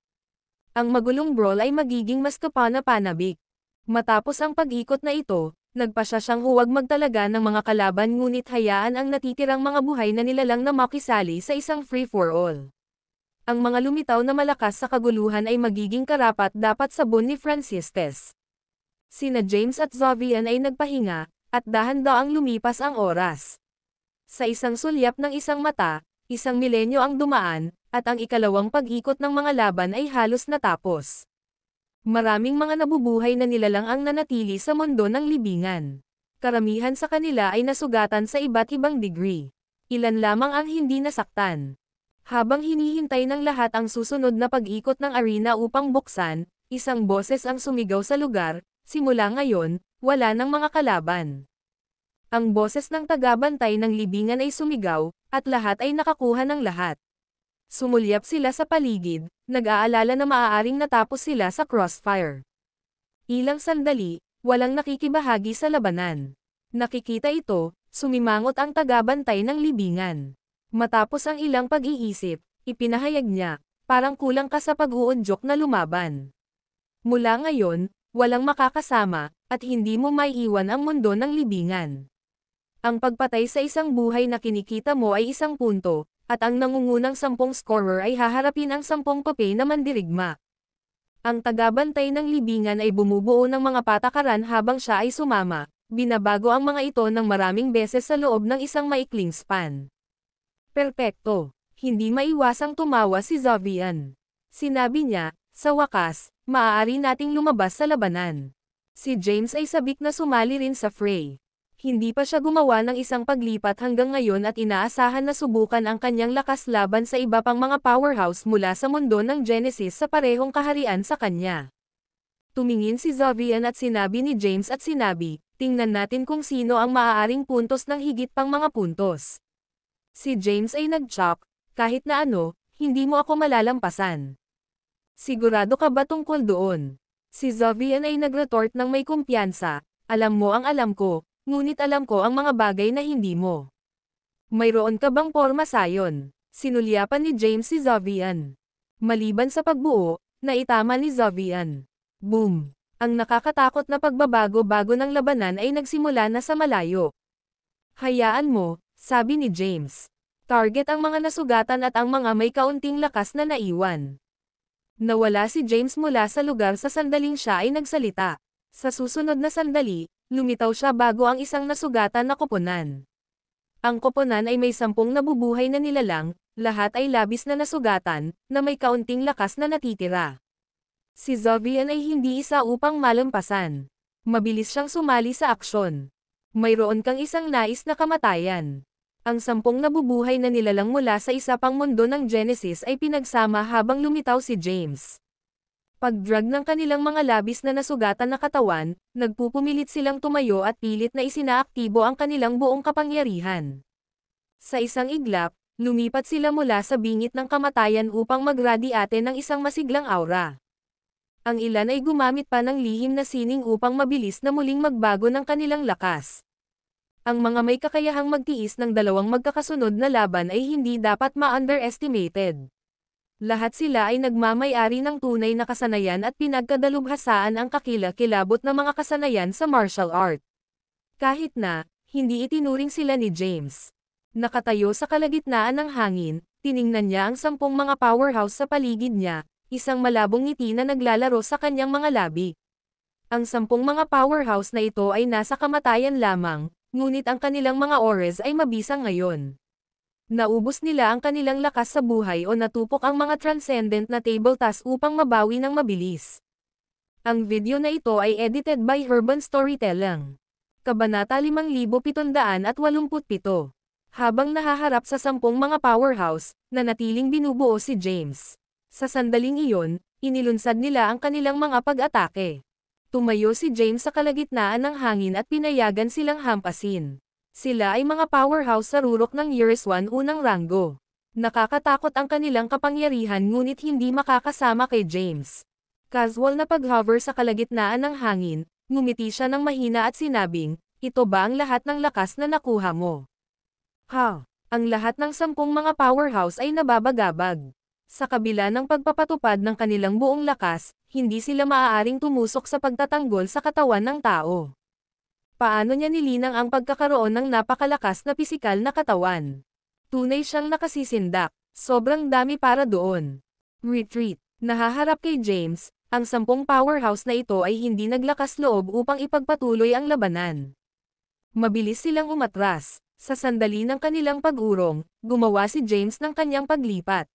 Ang magulong brawl ay magiging mas kapana-panabik. Matapos ang pag-ikot na ito, nagpasya siyang huwag magtalaga ng mga kalaban ngunit hayaan ang natitirang mga buhay na nilalang na makisali sa isang free-for-all. Ang mga lumitaw na malakas sa kaguluhan ay magiging karapat-dapat sabon ni Francistes. Sina James at Zovian ay nagpahinga, at dahan-daang lumipas ang oras. Sa isang sulyap ng isang mata, isang milenyo ang dumaan, at ang ikalawang pag-ikot ng mga laban ay halos natapos. Maraming mga nabubuhay na nilalang ang nanatili sa mundo ng libingan. Karamihan sa kanila ay nasugatan sa iba't ibang degree. Ilan lamang ang hindi nasaktan. Habang hinihintay ng lahat ang susunod na pag-ikot ng arena upang buksan, isang boses ang sumigaw sa lugar, simula ngayon, wala ng mga kalaban. Ang boses ng tagabantay ng libingan ay sumigaw, at lahat ay nakakuha ng lahat. Sumulyap sila sa paligid, nag-aalala na maaaring natapos sila sa crossfire. Ilang sandali, walang nakikibahagi sa labanan. Nakikita ito, sumimangot ang tagabantay ng libingan. Matapos ang ilang pag-iisip, ipinahayag niya, parang kulang ka sa pag-uudyok na lumaban. Mula ngayon, walang makakasama, at hindi mo maiiwan ang mundo ng libingan. Ang pagpatay sa isang buhay na kinikita mo ay isang punto, at ang nangungunang 10 scorer ay haharapin ang 10 papel na mandirigma. Ang tagabantay ng libingan ay bumubuo ng mga patakaran habang siya ay sumama, binabago ang mga ito ng maraming beses sa loob ng isang maikling span. Perpekto. Hindi maiwasang tumawa si Zovian. Sinabi niya, sa wakas, maaari nating lumabas sa labanan. Si James ay sabik na sumali rin sa fray. Hindi pa siya gumawa ng isang paglipat hanggang ngayon at inaasahan na subukan ang kanyang lakas laban sa iba pang mga powerhouse mula sa mundo ng Genesis sa parehong kaharian sa kanya. Tumingin si Zovian at sinabi ni James at sinabi, tingnan natin kung sino ang maaaring puntos ng higit pang mga puntos. Si James ay nag-chok, kahit na ano, hindi mo ako malalampasan. Sigurado ka ba tungkol doon? Si Zovian ay nag-retort ng may kumpiyansa, alam mo ang alam ko. Ngunit alam ko ang mga bagay na hindi mo. Mayroon ka bang porma sayon? Sinulyapan ni James si Zovian. Maliban sa pagbuo, naitama ni Zovian. Boom! Ang nakakatakot na pagbabago-bago ng labanan ay nagsimula na sa malayo. Hayaan mo, sabi ni James. Target ang mga nasugatan at ang mga may kaunting lakas na naiwan. Nawala si James mula sa lugar sa sandaling siya ay nagsalita. Sa susunod na sandali, lumitaw siya bago ang isang nasugatan na koponan. Ang koponan ay may 10 nabubuhay na nilalang, Lahat ay labis na nasugatan, na may kaunting lakas na natitira. Si Zovian ay hindi isa upang malampasan. Mabilis siyang sumali sa aksyon. Mayroon kang isang nais na kamatayan. Ang 10 nabubuhay na nilalang mula sa isa pang mundo ng Genesis ay pinagsama habang lumitaw si James. Pag-drag ng kanilang mga labis na nasugatan na katawan, nagpupumilit silang tumayo at pilit na isinaaktibo ang kanilang buong kapangyarihan. Sa isang iglap, lumipat sila mula sa bingit ng kamatayan upang magradiate ng isang masiglang aura. Ang ilan ay gumamit pa ng lihim na sining upang mabilis na muling magbago ng kanilang lakas. Ang mga may kakayahang magtiis ng dalawang magkakasunod na laban ay hindi dapat ma-underestimated. Lahat sila ay nagmamay-ari ng tunay na kasanayan at pinagkadalubhasaan ang kakilakilabot na mga kasanayan sa martial art. Kahit na, hindi itinuring sila ni James. Nakatayo sa kalagitnaan ng hangin, tiningnan niya ang 10 mga powerhouse sa paligid niya, isang malabong ngiti na naglalaro sa kanyang mga labi. Ang 10 mga powerhouse na ito ay nasa kamatayan lamang, ngunit ang kanilang mga auras ay mabisang ngayon. Naubos nila ang kanilang lakas sa buhay o natupok ang mga transcendent na table task upang mabawi ng mabilis. Ang video na ito ay edited by Urban Storytelling. Kabanata 5787. Habang nahaharap sa 10 mga powerhouse, nanatiling binubuo si James. Sa sandaling iyon, inilunsad nila ang kanilang mga pag-atake. Tumayo si James sa kalagitnaan ng hangin at pinayagan silang hampasin. Sila ay mga powerhouse sa rurok ng Years 1 unang ranggo. Nakakatakot ang kanilang kapangyarihan ngunit hindi makakasama kay James. Casual na pag-hover sa kalagitnaan ng hangin, ngumiti siya ng mahina at sinabing, "Ito ba ang lahat ng lakas na nakuha mo?" Ha! Ang lahat ng 10 mga powerhouse ay nababagabag. Sa kabila ng pagpapatupad ng kanilang buong lakas, hindi sila maaaring tumusok sa pagtatanggol sa katawan ng tao. Paano niya nilinang ang pagkakaroon ng napakalakas na pisikal na katawan? Tunay siyang nakasisindak, sobrang dami para doon. Retreat. Nahaharap kay James, ang 10 powerhouse na ito ay hindi naglakas loob upang ipagpatuloy ang labanan. Mabilis silang umatras. Sa sandali ng kanilang pag-urong, gumawa si James ng kanyang paglipat.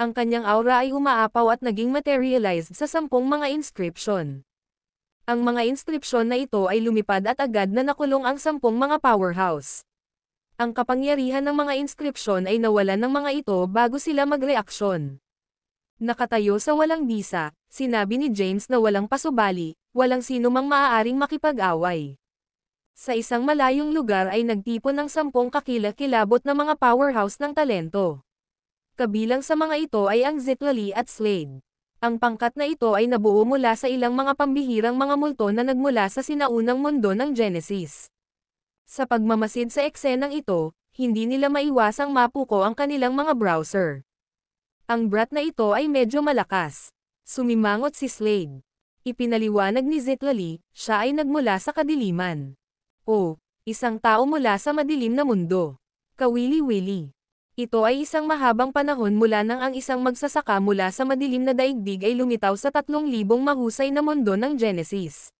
Ang kanyang aura ay umaapaw at naging materialized sa 10 mga inscription. Ang mga inscription na ito ay lumipad at agad na nakulong ang 10 mga powerhouse. Ang kapangyarihan ng mga inscription ay nawalan ng mga ito bago sila magreaksyon. Nakatayo sa walang bisa, sinabi ni James na walang pasubali, walang sino mang maaaring makipag-away. Sa isang malayong lugar ay nagtipon ng 10 kakilakilabot na mga powerhouse ng talento. Kabilang sa mga ito ay ang Zitlali at Slade. Ang pangkat na ito ay nabuo mula sa ilang mga pambihirang mga multo na nagmula sa sinaunang mundo ng Genesis. Sa pagmamasid sa eksenang ito, hindi nila maiwasang mapuko ang kanilang mga browser. Ang brat na ito ay medyo malakas. Sumimangot si Slade. Ipinaliwanag ni Zitlali, siya ay nagmula sa kadiliman. O, isang tao mula sa madilim na mundo. Kawili-wili. Ito ay isang mahabang panahon mula nang ang isang magsasaka mula sa madilim na daigdig ay lumitaw sa 3,000 mahusay na mundo ng Genesis.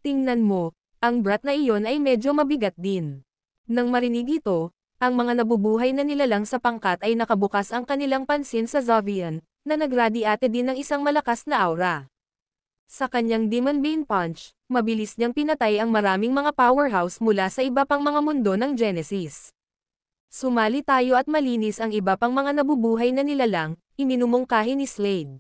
Tingnan mo, ang brat na iyon ay medyo mabigat din. Nang marinig ito, ang mga nabubuhay na nilalang sa pangkat ay nakabukas ang kanilang pansin sa Zovian, na nagradiate din ng isang malakas na aura. Sa kanyang Demon Bane Punch, mabilis niyang pinatay ang maraming mga powerhouse mula sa iba pang mga mundo ng Genesis. Sumali tayo at malinis ang iba pang mga nabubuhay na nilalang, iminumungkahi ni Slade.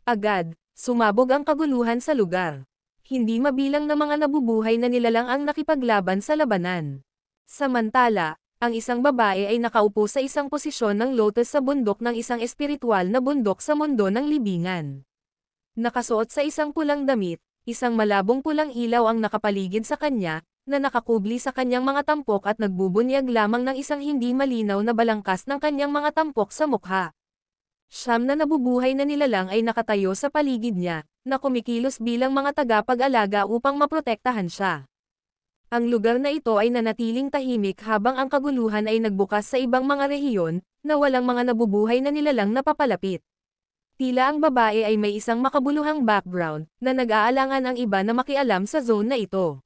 Agad, sumabog ang kaguluhan sa lugar. Hindi mabilang na mga nabubuhay na nilalang ang nakipaglaban sa labanan. Samantala, ang isang babae ay nakaupo sa isang posisyon ng lotus sa bundok ng isang espiritual na bundok sa mundo ng libingan. Nakasuot sa isang pulang damit, isang malabong pulang ilaw ang nakapaligid sa kanya, na nakakubli sa kanyang mga tampok at nagbubunyag lamang ng isang hindi malinaw na balangkas ng kanyang mga tampok sa mukha. 9 na nabubuhay na nilalang ay nakatayo sa paligid niya, na kumikilos bilang mga tagapag-alaga upang maprotektahan siya. Ang lugar na ito ay nanatiling tahimik habang ang kaguluhan ay nagbukas sa ibang mga rehiyon, na walang mga nabubuhay na nilalang na papalapit. Tila ang babae ay may isang makabuluhang background, na nag-aalangan ang iba na makialam sa zone na ito.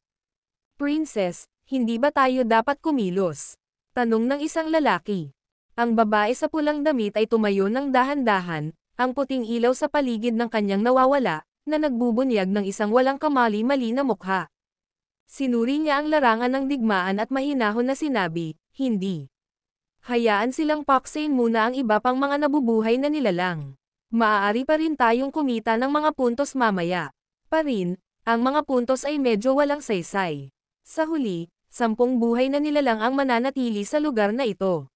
"Princess, hindi ba tayo dapat kumilos?" tanong ng isang lalaki. Ang babae sa pulang damit ay tumayo ng dahan-dahan, ang puting ilaw sa paligid ng kanyang nawawala, na nagbubunyag ng isang walang kamali-mali na mukha. Sinuri niya ang larangan ng digmaan at mahinahon na sinabi, hindi. Hayaan silang paksain muna ang iba pang mga nabubuhay na nilalang. Maaari pa rin tayong kumita ng mga puntos mamaya. Pa rin, ang mga puntos ay medyo walang saysay. Sa huli, 10 buhay na nilalang ang mananatili sa lugar na ito.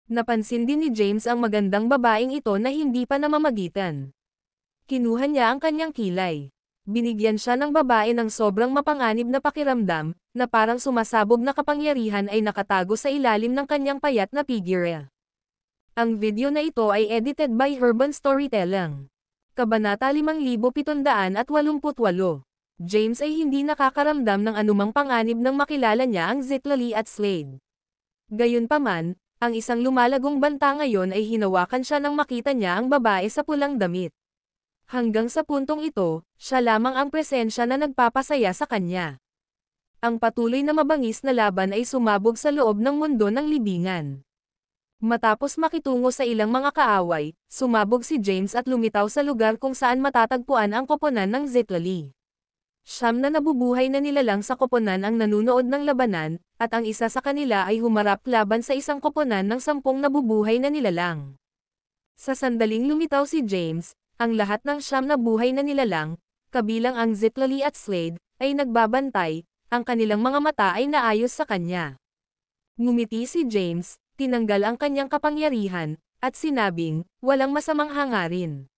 Napansin din ni James ang magandang babaeng ito na hindi pa namamagitan. Kinuha niya ang kanyang kilay. Binigyan siya ng babae ng sobrang mapanganib na pakiramdam, na parang sumasabog na kapangyarihan ay nakatago sa ilalim ng kanyang payat na figure. Ang video na ito ay edited by Urban Storytelling. Kabanata 5788. James ay hindi nakakaramdam ng anumang panganib nang makilala niya ang Zitlali at Slade. Gayunpaman, ang isang lumalagong banta ngayon ay hinawakan siya nang makita niya ang babae sa pulang damit. Hanggang sa puntong ito, siya lamang ang presensya na nagpapasaya sa kanya. Ang patuloy na mabangis na laban ay sumabog sa loob ng mundo ng libingan. Matapos makitungo sa ilang mga kaaway, sumabog si James at lumitaw sa lugar kung saan matatagpuan ang koponan ng Zitlali. 9 na nabubuhay na nilalang sa koponan ang nanunood ng labanan, at ang isa sa kanila ay humarap laban sa isang koponan ng 10 nabubuhay na nilalang. Sa sandaling lumitaw si James, ang lahat ng 9 na buhay na nilalang, kabilang ang Zitlali at Slade, ay nagbabantay, ang kanilang mga mata ay naayos sa kanya. Ngumiti si James, tinanggal ang kanyang kapangyarihan, at sinabing, walang masamang hangarin.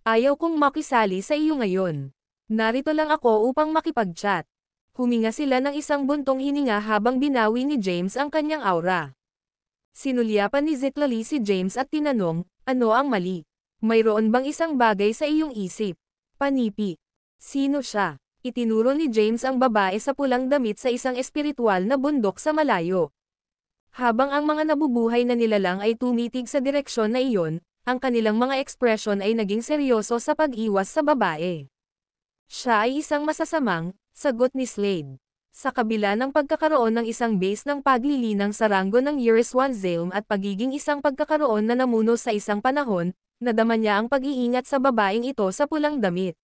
Ayaw kong makisali sa iyo ngayon. Narito lang ako upang makipag-chat. Huminga sila ng isang buntong hininga habang binawi ni James ang kanyang aura. Sinulyapan ni Zitlali si James at tinanong, ano ang mali? Mayroon bang isang bagay sa iyong isip? Panipi. Sino siya? Itinuro ni James ang babae sa pulang damit sa isang espiritual na bundok sa malayo. Habang ang mga nabubuhay na nilalang ay tumitig sa direksyon na iyon, ang kanilang mga ekspresyon ay naging seryoso sa pag-iwas sa babae. Siya ay isang masasamang, sagot ni Slade. Sa kabila ng pagkakaroon ng isang base ng paglilinang sa ranggo ng Yuriswan Zelm at pagiging isang pagkakaroon na namuno sa isang panahon, nadama niya ang pag-iingat sa babaeng ito sa pulang damit.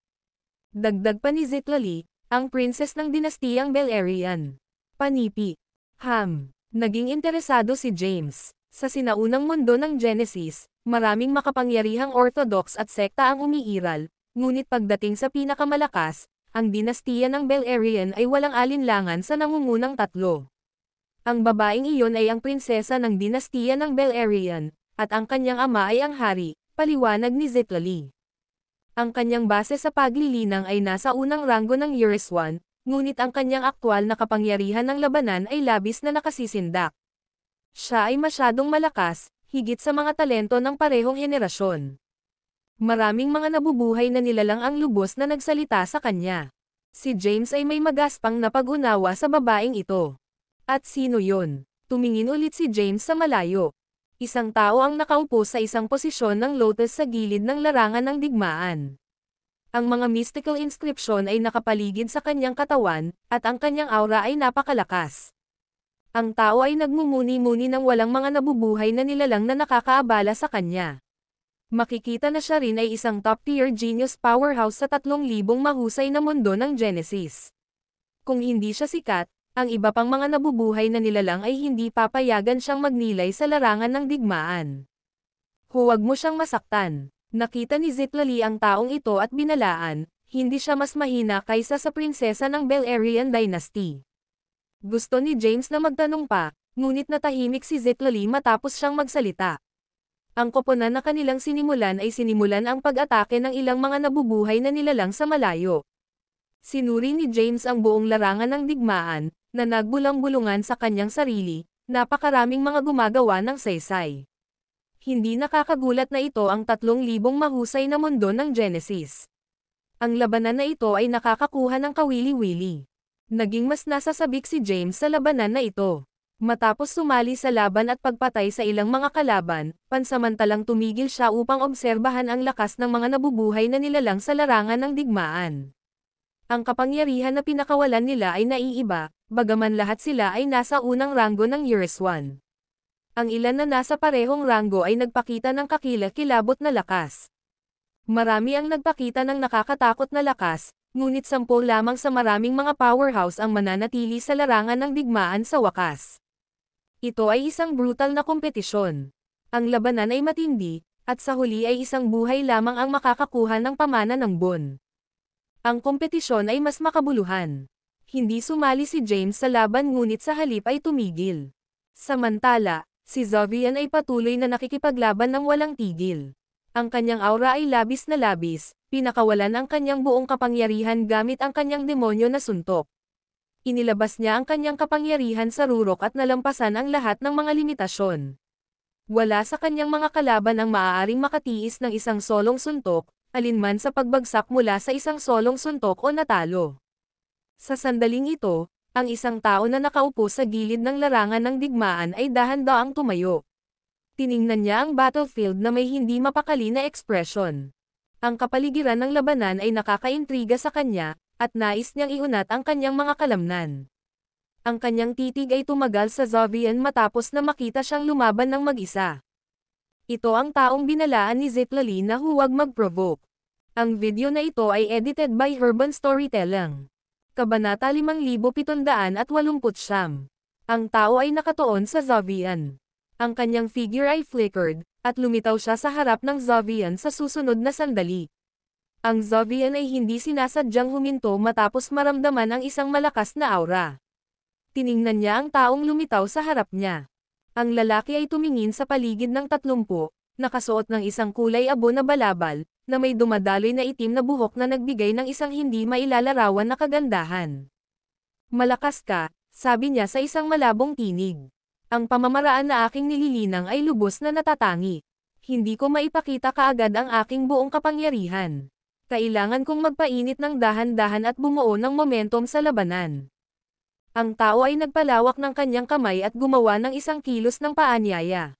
Dagdag pa ni Zitlali, ang princess ng dinastiyang Beleriand. Panipi. Naging interesado si James. Sa sinaunang mundo ng Genesis, maraming makapangyarihang orthodox at sekta ang umiiral, ngunit pagdating sa pinakamalakas, ang dinastiya ng Beleriand ay walang alinlangan sa nangungunang 3. Ang babaeng iyon ay ang prinsesa ng dinastiya ng Beleriand, at ang kanyang ama ay ang hari, paliwanag ni Zitlali. Ang kanyang base sa paglilinang ay nasa unang ranggo ng Yuriswan, ngunit ang kanyang aktwal na kapangyarihan ng labanan ay labis na nakasisindak. Siya ay masyadong malakas, higit sa mga talento ng parehong henerasyon. Maraming mga nabubuhay na nilalang ang lubos na nagsalita sa kanya. Si James ay may magaspang na pag-unawa sa babaeng ito. At sino yon? Tumingin ulit si James sa malayo. Isang tao ang nakaupo sa isang posisyon ng lotus sa gilid ng larangan ng digmaan. Ang mga mystical inscription ay nakapaligid sa kanyang katawan, at ang kanyang aura ay napakalakas. Ang tao ay nagmumuni-muni ng walang mga nabubuhay na nilalang na nakakaabala sa kanya. Makikita na siya rin ay isang top-tier genius powerhouse sa 3,000 mahusay na mundo ng Genesis. Kung hindi siya sikat, ang iba pang mga nabubuhay na nilalang ay hindi papayagan siyang magnilay sa larangan ng digmaan. Huwag mo siyang masaktan. Nakita ni Zitlali ang taong ito at binalaan, hindi siya mas mahina kaysa sa prinsesa ng Beleriand Dynasty. Gusto ni James na magtanong pa, ngunit natahimik si Zitlali matapos siyang magsalita. Ang koponan na kanilang sinimulan ay sinimulan ang pag-atake ng ilang mga nabubuhay na nilalang sa malayo. Sinuri ni James ang buong larangan ng digmaan, na nagbulang-bulungan sa kanyang sarili, napakaraming mga gumagawa ng saysay. Hindi nakakagulat na ito ang 3,000 mahusay na mundo ng Genesis. Ang labanan na ito ay nakakakuha ng kawili-wili. Naging mas nasasabik si James sa labanan na ito. Matapos sumali sa laban at pagpatay sa ilang mga kalaban, pansamantalang tumigil siya upang obserbahan ang lakas ng mga nabubuhay na nilalang sa larangan ng digmaan. Ang kapangyarihan na pinakawalan nila ay naiiba, bagaman lahat sila ay nasa unang ranggo ng Yuriswan. Ang ilan na nasa parehong ranggo ay nagpakita ng kakilakilabot na lakas. Marami ang nagpakita ng nakakatakot na lakas, ngunit 10 lamang sa maraming mga powerhouse ang mananatili sa larangan ng digmaan sa wakas. Ito ay isang brutal na kompetisyon. Ang labanan ay matindi, at sa huli ay isang buhay lamang ang makakakuha ng pamana ng Bon. Ang kompetisyon ay mas makabuluhan. Hindi sumali si James sa laban ngunit sa halip ay tumigil. Samantala, si Zovian ay patuloy na nakikipaglaban ng walang tigil. Ang kanyang aura ay labis na labis, pinakawalan ang kanyang buong kapangyarihan gamit ang kanyang demonyo na suntok. Inilabas niya ang kanyang kapangyarihan sa rurok at nalampasan ang lahat ng mga limitasyon. Wala sa kanyang mga kalaban ang maaaring makatiis ng isang solong suntok, alinman sa pagbagsak mula sa isang solong suntok o natalo. Sa sandaling ito, ang isang tao na nakaupo sa gilid ng larangan ng digmaan ay dahan-daang tumayo. Tiningnan niya ang battlefield na may hindi mapakali na ekspresyon. Ang kapaligiran ng labanan ay nakakaintriga sa kanya, at nais niyang iunat ang kanyang mga kalamnan. Ang kanyang titig ay tumagal sa Zovian matapos na makita siyang lumaban ng mag-isa. Ito ang taong binalaan ni Zitlali na huwag mag-provoke. Ang video na ito ay edited by Herban Storytelling. Kabanata 5789. Ang tao ay nakatuon sa Zovian. Ang kanyang figure ay flickered, at lumitaw siya sa harap ng Zovian sa susunod na sandali. Ang Zovian ay hindi sinasadyang huminto matapos maramdaman ang isang malakas na aura. Tiningnan niya ang taong lumitaw sa harap niya. Ang lalaki ay tumingin sa paligid ng 30, nakasuot ng isang kulay abo na balabal, na may dumadaloy na itim na buhok na nagbigay ng isang hindi mailalarawan na kagandahan. "Malakas ka," sabi niya sa isang malabong tinig. "Ang pamamaraan na aking nililinang ay lubos na natatangi. Hindi ko maipakita kaagad ang aking buong kapangyarihan. Kailangan kong magpainit ng dahan-dahan at bumuo ng momentum sa labanan." Ang tao ay nagpalawak ng kanyang kamay at gumawa ng isang kilos ng paanyaya.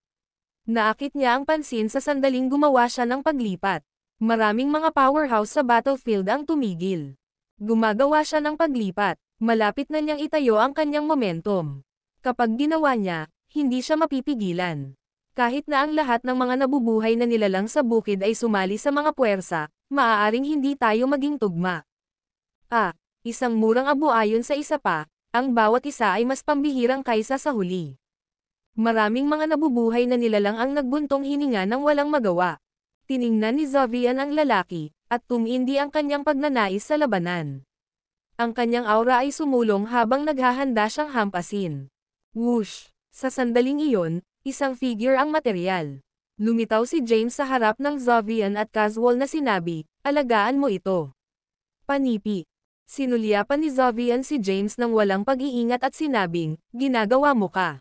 Naakit niya ang pansin sa sandaling gumawa siya ng paglipat. Maraming mga powerhouse sa battlefield ang tumigil. Gumagawa siya ng paglipat, malapit na niyang itayo ang kanyang momentum. Kapag ginawa niya, hindi siya mapipigilan. Kahit na ang lahat ng mga nabubuhay na nilalang sa bukid ay sumali sa mga puwersa, maaaring hindi tayo maging tugma. Isang murang abo ayon sa isa pa. Ang bawat isa ay mas pambihirang kaysa sa huli. Maraming mga nabubuhay na nilalang ang nagbuntong hininga ng walang magawa. Tiningnan ni Zovian ang lalaki, at tumindi ang kanyang pagnanais sa labanan. Ang kanyang aura ay sumulong habang naghahanda siyang hampasin. Whoosh! Sa sandaling iyon, isang figure ang material. Lumitaw si James sa harap ng Zovian at casual na sinabi, "Alagaan mo ito." Panipi. Sinulyapan ni Zovian si James ng walang pag-iingat at sinabing, "Ginagawa mo ka."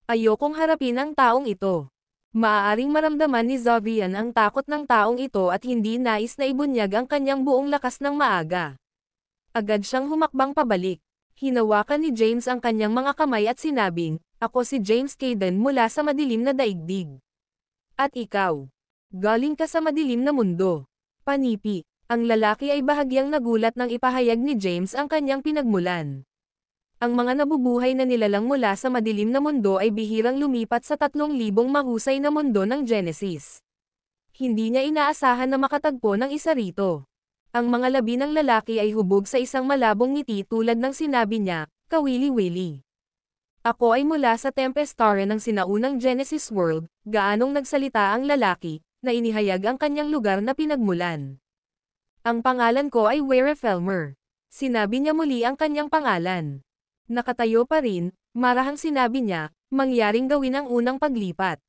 Ayokong harapin ang taong ito. Maaaring maramdaman ni Zovian ang takot ng taong ito at hindi nais na ibunyag ang kanyang buong lakas ng maaga. Agad siyang humakbang pabalik. Hinawakan ni James ang kanyang mga kamay at sinabing, "Ako si James Caden mula sa madilim na daigdig. At ikaw? Galing ka sa madilim na mundo." Panipi. Ang lalaki ay bahagyang nagulat nang ipahayag ni James ang kanyang pinagmulan. Ang mga nabubuhay na nilalang mula sa madilim na mundo ay bihirang lumipat sa 3,000 mahusay na mundo ng Genesis. Hindi niya inaasahan na makatagpo ng isa rito. Ang mga labi ng lalaki ay hubog sa isang malabong ngiti tulad ng sinabi niya, "Kawili-wili. Ako ay mula sa Tempestara ng sinaunang Genesis world." Gaanong nagsalita ang lalaki, na inihayag ang kanyang lugar na pinagmulan. "Ang pangalan ko ay Wera Felmer." Sinabi niya muli ang kanyang pangalan. Nakatayo pa rin, marahang sinabi niya, "Mangyaring gawin ang unang paglipat.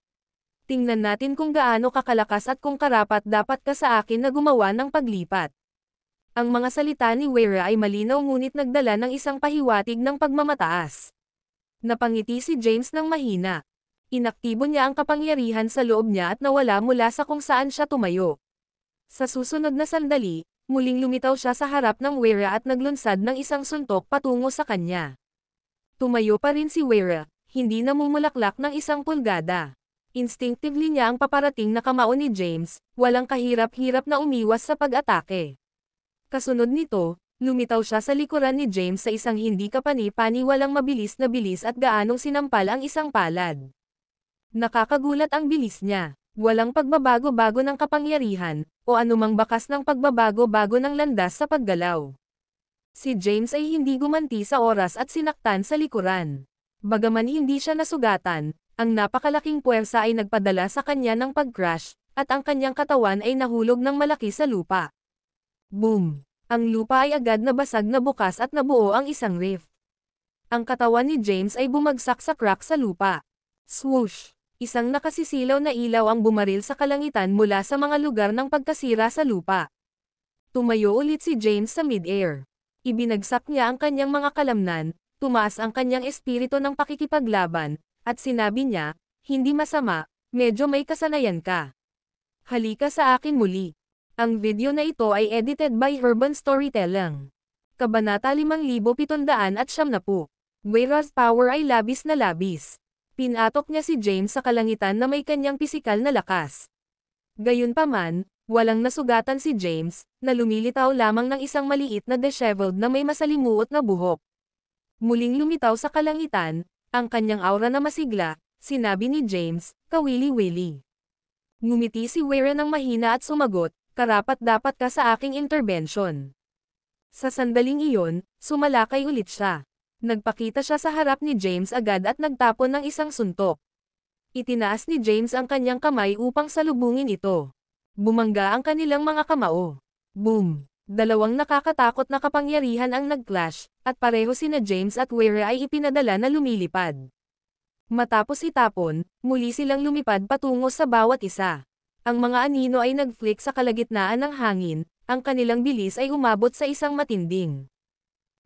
Tingnan natin kung gaano kakalakas at kung karapat dapat ka sa akin na gumawa ng paglipat." Ang mga salita ni Wera ay malinaw ngunit nagdala ng isang pahiwatig ng pagmamataas. Napangiti si James ng mahina. Inaktibo niya ang kapangyarihan sa loob niya at nawala mula sa kung saan siya tumayo. Sa susunod na sandali, muling lumitaw siya sa harap ng Wera at naglunsad ng isang suntok patungo sa kanya. Tumayo pa rin si Wera, hindi namumulaklak ng 1 pulgada. Instinctively niya ang paparating na kamao ni James, walang kahirap-hirap na umiwas sa pag-atake. Kasunod nito, lumitaw siya sa likuran ni James sa isang hindi kapani-paniwalang mabilis na bilis at gaanong sinampal ang isang palad. Nakakagulat ang bilis niya. Walang pagbabago-bago ng kapangyarihan, o anumang bakas ng pagbabago-bago ng landas sa paggalaw. Si James ay hindi gumanti sa oras at sinaktan sa likuran. Bagaman hindi siya nasugatan, ang napakalaking puwersa ay nagpadala sa kanya ng pag-crash, at ang kanyang katawan ay nahulog ng malaki sa lupa. Boom! Ang lupa ay agad na basag na bukas at nabuo ang isang rift. Ang katawan ni James ay bumagsak sa crack sa lupa. Swoosh! Isang nakasisilaw na ilaw ang bumaril sa kalangitan mula sa mga lugar ng pagkasira sa lupa. Tumayo ulit si James sa mid-air. Ibinagsak niya ang kanyang mga kalamnan, tumaas ang kanyang espiritu ng pakikipaglaban, at sinabi niya, "Hindi masama, medyo may kasanayan ka. Halika sa akin muli." Ang video na ito ay edited by Urban Storytelling. Kabanata 5770. Whereas power ay labis na labis. Pinatok niya si James sa kalangitan na may kanyang pisikal na lakas. Gayunpaman, walang nasugatan si James, na lumilitaw lamang ng isang maliit na disheveled na may masalimuot na buhok. Muling lumitaw sa kalangitan, ang kanyang aura na masigla, sinabi ni James, "Kawili-wili." Ngumiti si Wera ng mahina at sumagot, "Karapat-dapat ka sa aking intervention." Sa sandaling iyon, sumalakay ulit siya. Nagpakita siya sa harap ni James agad at nagtapon ng isang suntok. Itinaas ni James ang kanyang kamay upang salubungin ito. Bumangga ang kanilang mga kamao. Boom! Dalawang nakakatakot na kapangyarihan ang nag-clash, at pareho sina James at Wera ay ipinadala na lumilipad. Matapos itapon, muli silang lumipad patungo sa bawat isa. Ang mga anino ay nag-flick sa kalagitnaan ng hangin, ang kanilang bilis ay umabot sa isang matinding.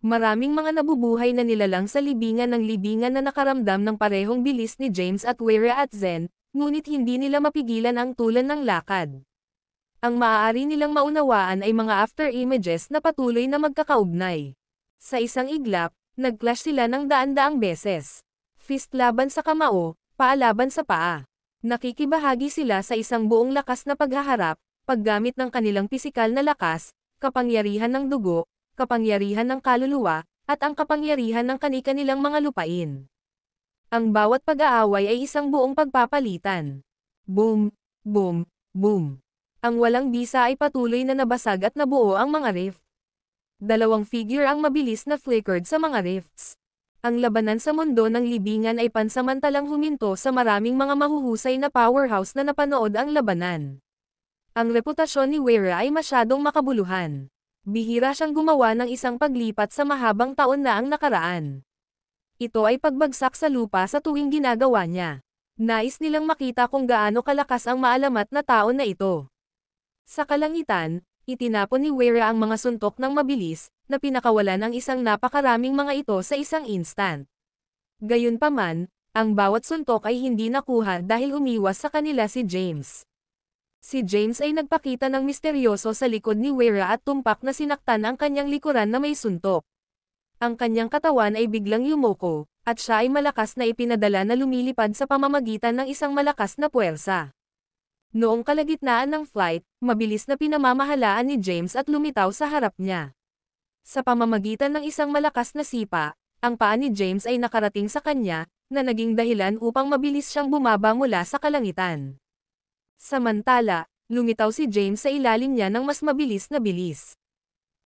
Maraming mga nabubuhay na nilalang sa libingan ng libingan na nakaramdam ng parehong bilis ni James at Wera at Zen, ngunit hindi nila mapigilan ang tulan ng lakad. Ang maaari nilang maunawaan ay mga after images na patuloy na magkakaugnay. Sa isang iglap, nag-clash sila ng daan-daang beses. Fist laban sa kamao, paa laban sa paa. Nakikibahagi sila sa isang buong lakas na paghaharap, paggamit ng kanilang pisikal na lakas, kapangyarihan ng dugo, kapangyarihan ng kaluluwa, at ang kapangyarihan ng kani-kanilang mga lupain. Ang bawat pag-aaway ay isang buong pagpapalitan. Boom! Boom! Boom! Ang walang bisa ay patuloy na nabasag at nabuo ang mga rift. Dalawang figure ang mabilis na flickered sa mga rifts. Ang labanan sa mundo ng libingan ay pansamantalang huminto sa maraming mga mahuhusay na powerhouse na napanood ang labanan. Ang reputasyon ni Wera ay masyadong makabuluhan. Bihira siyang gumawa ng isang paglipat sa mahabang taon na ang nakaraan. Ito ay pagbagsak sa lupa sa tuwing ginagawa niya. Nais nilang makita kung gaano kalakas ang maalamat na taon na ito. Sa kalangitan, itinapon ni Wera ang mga suntok ng mabilis, na pinakawalan ang isang napakaraming mga ito sa isang instant. Gayunpaman, ang bawat suntok ay hindi nakuha dahil umiwas sa kanila si James. Si James ay nagpakita ng misteryoso sa likod ni Wera at tumpak na sinaktan ang kanyang likuran na may suntok. Ang kanyang katawan ay biglang yumoko, at siya ay malakas na ipinadala na lumilipad sa pamamagitan ng isang malakas na puwersa. Noong kalagitnaan ng flight, mabilis na pinamamahalaan ni James at lumitaw sa harap niya. Sa pamamagitan ng isang malakas na sipa, ang paa ni James ay nakarating sa kanya, na naging dahilan upang mabilis siyang bumaba mula sa kalangitan. Samantala, lumitaw si James sa ilalim niya ng mas mabilis na bilis.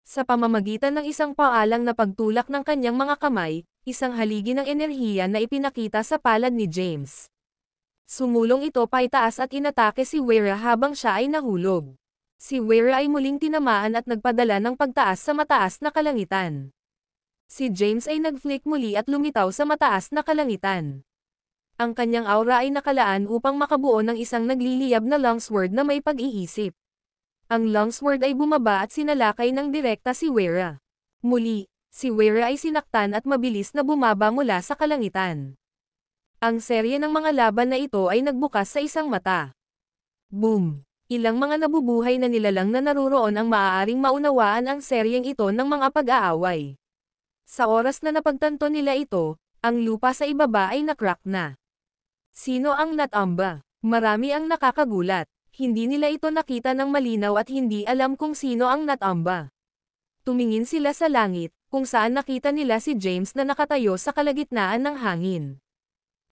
Sa pamamagitan ng isang paalang na pagtulak ng kanyang mga kamay, isang haligi ng enerhiya na ipinakita sa palad ni James. Sumulong ito paitaas at inatake si Wera habang siya ay nahulog. Si Wera ay muling tinamaan at nagpadala ng pagtaas sa mataas na kalangitan. Si James ay nag-flick muli at lumitaw sa mataas na kalangitan. Ang kanyang aura ay nakalaan upang makabuo ng isang nagliliyab na longsword na may pag-iisip. Ang longsword ay bumaba at sinalakay ng direkta si Wera. Muli, si Wera ay sinaktan at mabilis na bumaba mula sa kalangitan. Ang serye ng mga laban na ito ay nagbukas sa isang mata. Boom! Ilang mga nabubuhay na nilalang na naruroon ang maaaring maunawaan ang seryeng ito ng mga pag-aaway. Sa oras na napagtanto nila ito, ang lupa sa ibaba ay nakrak na. Sino ang Natamba? Marami ang nakakagulat. Hindi nila ito nakita ng malinaw at hindi alam kung sino ang Natamba. Tumingin sila sa langit, kung saan nakita nila si James na nakatayo sa kalagitnaan ng hangin.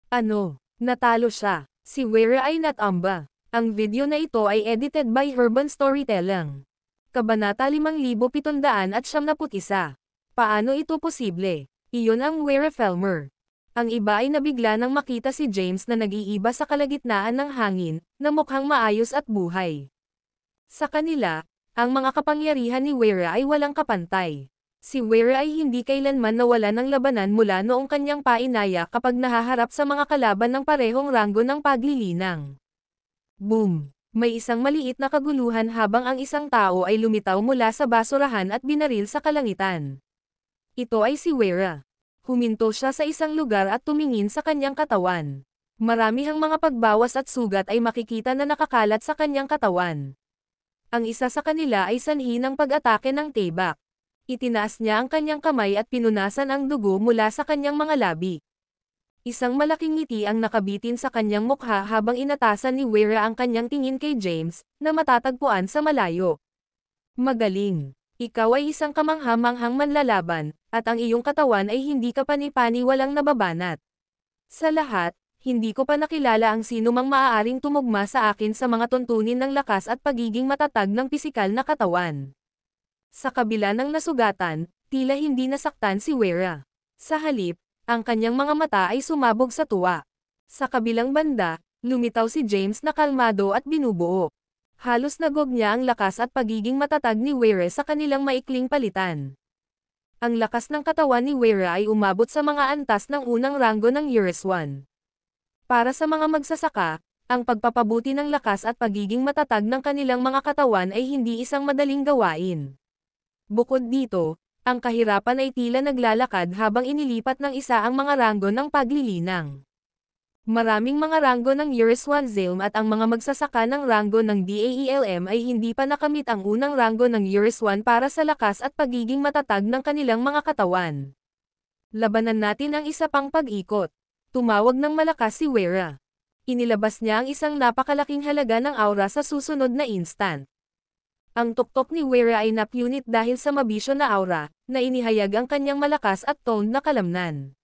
Ano? Natalo siya. Si Wera ay natamba. Ang video na ito ay edited by Urban Storytelling. Kabanata 5771. Paano ito posible? Iyon ang Wera Felmer. Ang iba ay nabigla nang makita si James na nag-iiba sa kalagitnaan ng hangin, na mukhang maayos at buhay. Sa kanila, ang mga kapangyarihan ni Wera ay walang kapantay. Si Wera ay hindi kailanman nawala ng labanan mula noong kanyang painaya kapag nahaharap sa mga kalaban ng parehong ranggo ng paglilinang. Boom! May isang maliit na kaguluhan habang ang isang tao ay lumitaw mula sa basurahan at binaril sa kalangitan. Ito ay si Wera. Huminto siya sa isang lugar at tumingin sa kanyang katawan. Maramihang mga pagbawas at sugat ay makikita na nakakalat sa kanyang katawan. Ang isa sa kanila ay sanhi ng pag-atake ng Tebak. Itinaas niya ang kanyang kamay at pinunasan ang dugo mula sa kanyang mga labi. Isang malaking ngiti ang nakabitin sa kanyang mukha habang inatasan ni Wera ang kanyang tingin kay James, na matatagpuan sa malayo. Magaling. Ikaw ay isang kamangha-manghang manlalaban, at ang iyong katawan ay hindi ka pani-pani walang nababanat. Sa lahat, hindi ko pa nakilala ang sino mang maaaring tumugma sa akin sa mga tuntunin ng lakas at pagiging matatag ng pisikal na katawan. Sa kabila ng nasugatan, tila hindi nasaktan si Wera. Sa halip, ang kanyang mga mata ay sumabog sa tuwa. Sa kabilang banda, lumitaw si James na kalmado at binubuo. Halos nagog niya ang lakas at pagiging matatag ni Wera sa kanilang maikling palitan. Ang lakas ng katawan ni Wera ay umabot sa mga antas ng unang ranggo ng US-1. Para sa mga magsasaka, ang pagpapabuti ng lakas at pagiging matatag ng kanilang mga katawan ay hindi isang madaling gawain. Bukod dito, ang kahirapan ay tila naglalakad habang inilipat ng isa ang mga ranggo ng paglilinang. Maraming mga ranggo ng US-1 ZILM at ang mga magsasaka ng ranggo ng DAELM ay hindi pa nakamit ang unang ranggo ng US-1 para sa lakas at pagiging matatag ng kanilang mga katawan. Labanan natin ang isa pang pag-ikot. Tumawag ng malakas si Wera. Inilabas niya ang isang napakalaking halaga ng aura sa susunod na instant. Ang tuktok ni Wera ay napunit dahil sa mabisyo na aura, na inihayag ang kanyang malakas at toned na kalamnan.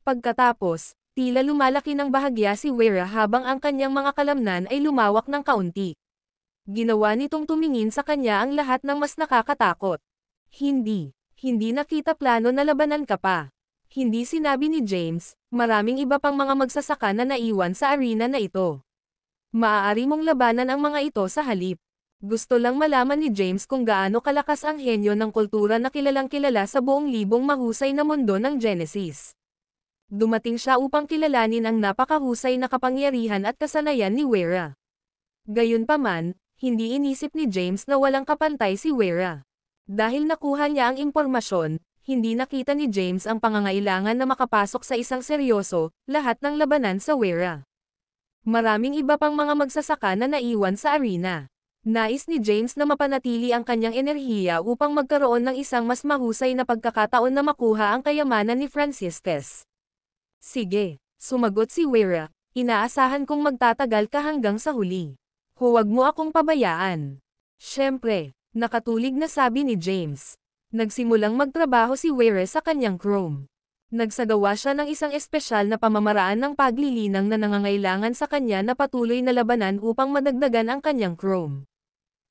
Pagkatapos, tila lumalaki ng bahagya si Wera habang ang kanyang mga kalamnan ay lumawak ng kaunti. Ginawa nitong tumingin sa kanya ang lahat ng mas nakakatakot. Hindi nakita plano na labanan ka pa. Hindi sinabi ni James, maraming iba pang mga magsasaka na naiwan sa arena na ito. Maaari mong labanan ang mga ito sa halip. Gusto lang malaman ni James kung gaano kalakas ang henyo ng kultura na kilalang-kilala sa buong libong mahusay na mundo ng Genesis. Dumating siya upang kilalanin ang napakahusay na kapangyarihan at kasanayan ni Wera. Gayunpaman, hindi inisip ni James na walang kapantay si Wera. Dahil nakuha niya ang impormasyon, hindi nakita ni James ang pangangailangan na makapasok sa isang seryoso, lahat ng labanan sa Wera. Maraming iba pang mga magsasaka na naiwan sa arena. Nais ni James na mapanatili ang kanyang enerhiya upang magkaroon ng isang mas mahusay na pagkakataon na makuha ang kayamanan ni Franciscus. Sige, sumagot si Wera, inaasahan kong magtatagal ka hanggang sa huli. Huwag mo akong pabayaan. Siyempre, nakatulig na sabi ni James. Nagsimulang magtrabaho si Wera sa kanyang chrome. Nagsagawa siya ng isang espesyal na pamamaraan ng paglilinang na nangangailangan sa kanya na patuloy na labanan upang madagdagan ang kanyang chrome.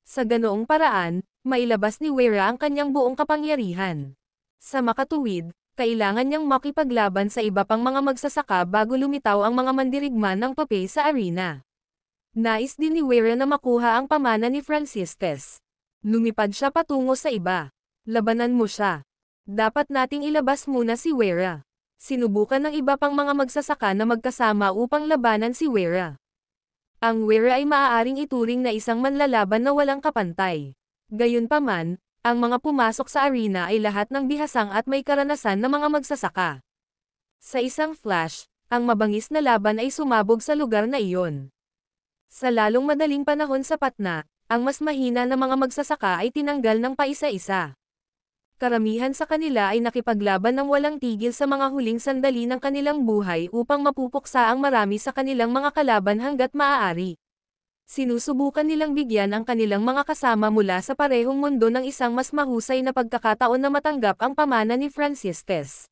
Sa ganoong paraan, mailabas ni Wera ang kanyang buong kapangyarihan. Sa makatuwid, kailangan niyang makipaglaban sa iba pang mga magsasaka bago lumitaw ang mga mandirigma ng papel sa arena. Nais din ni Wera na makuha ang pamana ni Franciscus. Lumipad siya patungo sa iba. Labanan mo siya. Dapat nating ilabas muna si Wera. Sinubukan ng iba pang mga magsasaka na magkasama upang labanan si Wera. Ang Wera ay maaaring ituring na isang manlalaban na walang kapantay. Gayunpaman, ang mga pumasok sa arena ay lahat ng bihasang at may karanasan na mga magsasaka. Sa isang flash, ang mabangis na laban ay sumabog sa lugar na iyon. Sa lalong madaling panahon sapat na, ang mas mahina na mga magsasaka ay tinanggal ng paisa-isa. Karamihan sa kanila ay nakipaglaban ng walang tigil sa mga huling sandali ng kanilang buhay upang mapupuksa ang marami sa kanilang mga kalaban hanggat maaari. Sinusubukan nilang bigyan ang kanilang mga kasama mula sa parehong mundo ng isang mas mahusay na pagkakataon na matanggap ang pamana ni Franciscus.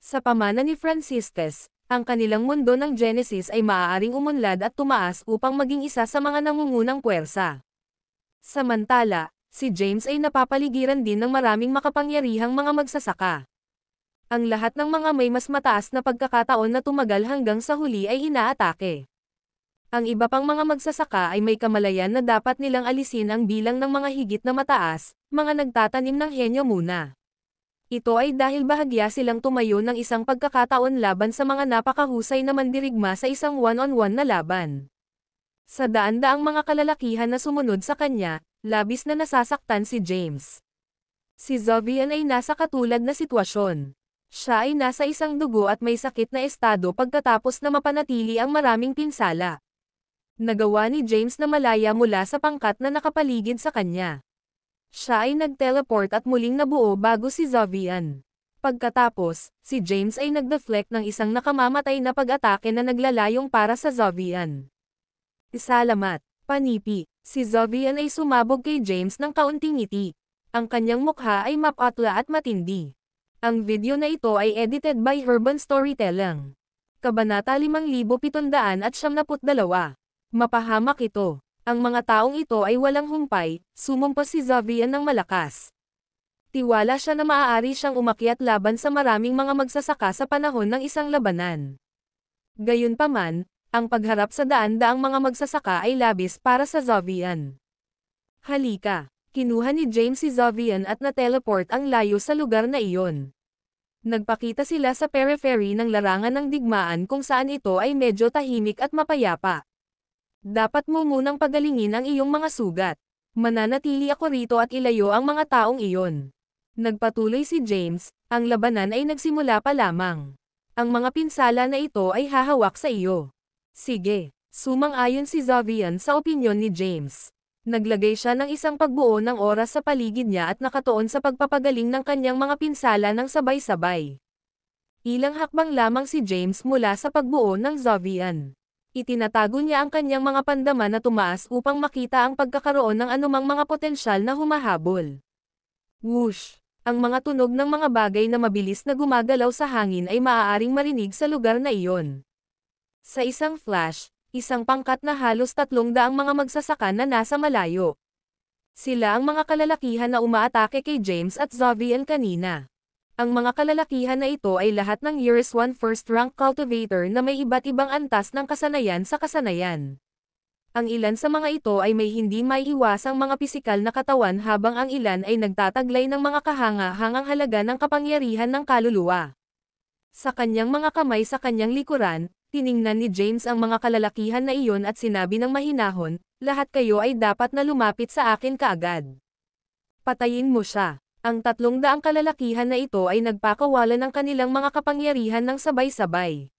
Sa pamana ni Franciscus, Ang kanilang mundo ng Genesis ay maaaring umunlad at tumaas upang maging isa sa mga nangungunang puwersa. Samantala, si James ay napapaligiran din ng maraming makapangyarihang mga magsasaka. Ang lahat ng mga may mas mataas na pagkakataon na tumagal hanggang sa huli ay inaatake. Ang iba pang mga magsasaka ay may kamalayan na dapat nilang alisin ang bilang ng mga higit na mataas, mga nagtatanim ng henyo muna. Ito ay dahil bahagya silang tumayo ng isang pagkakataon laban sa mga napakahusay na mandirigma sa isang one-on-one na laban. Sa daan-daang mga kalalakihan na sumunod sa kanya, labis na nasasaktan si James. Si Zovian ay nasa katulad na sitwasyon. Siya ay nasa isang dugo at may sakit na estado pagkatapos na mapanatili ang maraming pinsala. Nagawa ni James na malaya mula sa pangkat na nakapaligid sa kanya. Siya ay nag-teleport at muling nabuo bago si Zovian. Pagkatapos, si James ay nag-deflect ng isang nakamamatay na pag-atake na naglalayong para sa Zovian. Isalamat, panipi, si Zovian ay sumabog kay James ng kaunting ngiti. Ang kanyang mukha ay mapatla at matindi. Ang video na ito ay edited by Urban Storytelling. Kabanata 5772. Mapahamak ito. Ang mga taong ito ay walang humpay, sumumpa si Zovian ng malakas. Tiwala siya na maaari siyang umakyat laban sa maraming mga magsasaka sa panahon ng isang labanan. Gayunpaman, ang pagharap sa daan-daang mga magsasaka ay labis para sa Zovian. Halika, kinuha ni James si Zovian at na-teleport ang layo sa lugar na iyon. Nagpakita sila sa periphery ng larangan ng digmaan kung saan ito ay medyo tahimik at mapayapa. Dapat mo munang pagalingin ang iyong mga sugat. Mananatili ako rito at ilayo ang mga taong iyon. Nagpatuloy si James, ang labanan ay nagsimula pa lamang. Ang mga pinsala na ito ay hahawak sa iyo. Sige, sumang-ayon si Zovian sa opinyon ni James. Naglagay siya ng isang pagbuo ng oras sa paligid niya at nakatuon sa pagpapagaling ng kanyang mga pinsala ng sabay-sabay. Ilang hakbang lamang si James mula sa pagbuo ng Zovian. Itinatago niya ang kanyang mga pandama na tumaas upang makita ang pagkakaroon ng anumang mga potensyal na humahabol. Whoosh! Ang mga tunog ng mga bagay na mabilis na gumagalaw sa hangin ay maaaring marinig sa lugar na iyon. Sa isang flash, isang pangkat na halos 300 mga magsasaka na nasa malayo. Sila ang mga kalalakihan na umaatake kay James at Zovian kanina. Ang mga kalalakihan na ito ay lahat ng Years 1 first-rank cultivator na may iba't ibang antas ng kasanayan sa kasanayan. Ang ilan sa mga ito ay may hindi maiiwasang mga pisikal na katawan habang ang ilan ay nagtataglay ng mga kahanga-hangang halaga ng kapangyarihan ng kaluluwa. Sa kanyang mga kamay sa kanyang likuran, tiningnan ni James ang mga kalalakihan na iyon at sinabi ng mahinahon, lahat kayo ay dapat na lumapit sa akin kaagad. Patayin mo siya. Ang 300 kalalakihan na ito ay nagpakawalan ng kanilang mga kapangyarihan ng sabay-sabay.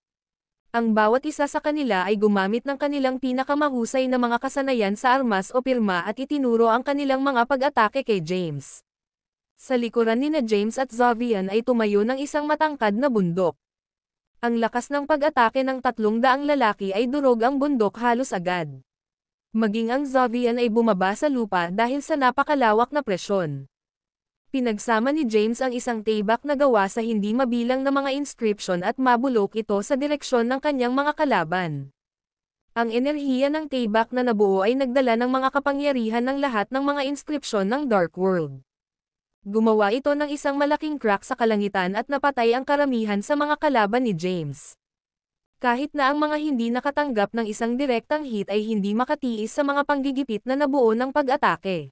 Ang bawat isa sa kanila ay gumamit ng kanilang pinakamahusay na mga kasanayan sa armas o pirma at itinuro ang kanilang mga pag-atake kay James. Sa likuran ni na James at Zovian ay tumayo ng isang matangkad na bundok. Ang lakas ng pag-atake ng 300 lalaki ay durog ang bundok halos agad. Maging ang Zovian ay bumaba sa lupa dahil sa napakalawak na presyon. Pinagsama ni James ang isang tibak na gawa sa hindi mabilang na mga inscription at mabulok ito sa direksyon ng kanyang mga kalaban. Ang enerhiya ng tibak na nabuo ay nagdala ng mga kapangyarihan ng lahat ng mga inscription ng Dark World. Gumawa ito ng isang malaking crack sa kalangitan at napatay ang karamihan sa mga kalaban ni James. Kahit na ang mga hindi nakatanggap ng isang direktang hit ay hindi makatiis sa mga panggigipit na nabuo ng pag-atake.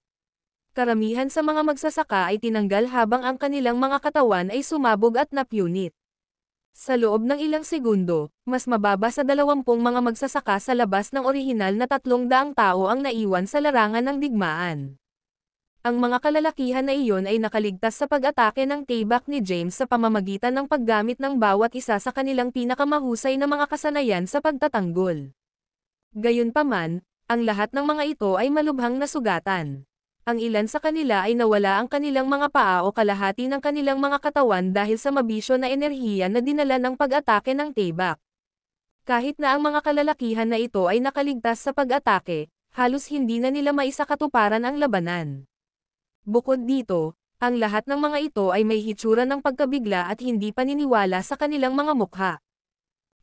Karamihan sa mga magsasaka ay tinanggal habang ang kanilang mga katawan ay sumabog at napunit. Sa loob ng ilang segundo, mas mababa sa 20 mga magsasaka sa labas ng orihinal na 300 tao ang naiwan sa larangan ng digmaan. Ang mga kalalakihan na iyon ay nakaligtas sa pag-atake ng tibak ni James sa pamamagitan ng paggamit ng bawat isa sa kanilang pinakamahusay na mga kasanayan sa pagtatanggol. Gayunpaman, ang lahat ng mga ito ay malubhang nasugatan. Ang ilan sa kanila ay nawala ang kanilang mga paa o kalahati ng kanilang mga katawan dahil sa mabisyo na enerhiya na dinala ng pag-atake ng tibak. Kahit na ang mga kalalakihan na ito ay nakaligtas sa pag-atake, halos hindi na nila maisakatuparan ang labanan. Bukod dito, ang lahat ng mga ito ay may hitsura ng pagkabigla at hindi paniniwala sa kanilang mga mukha.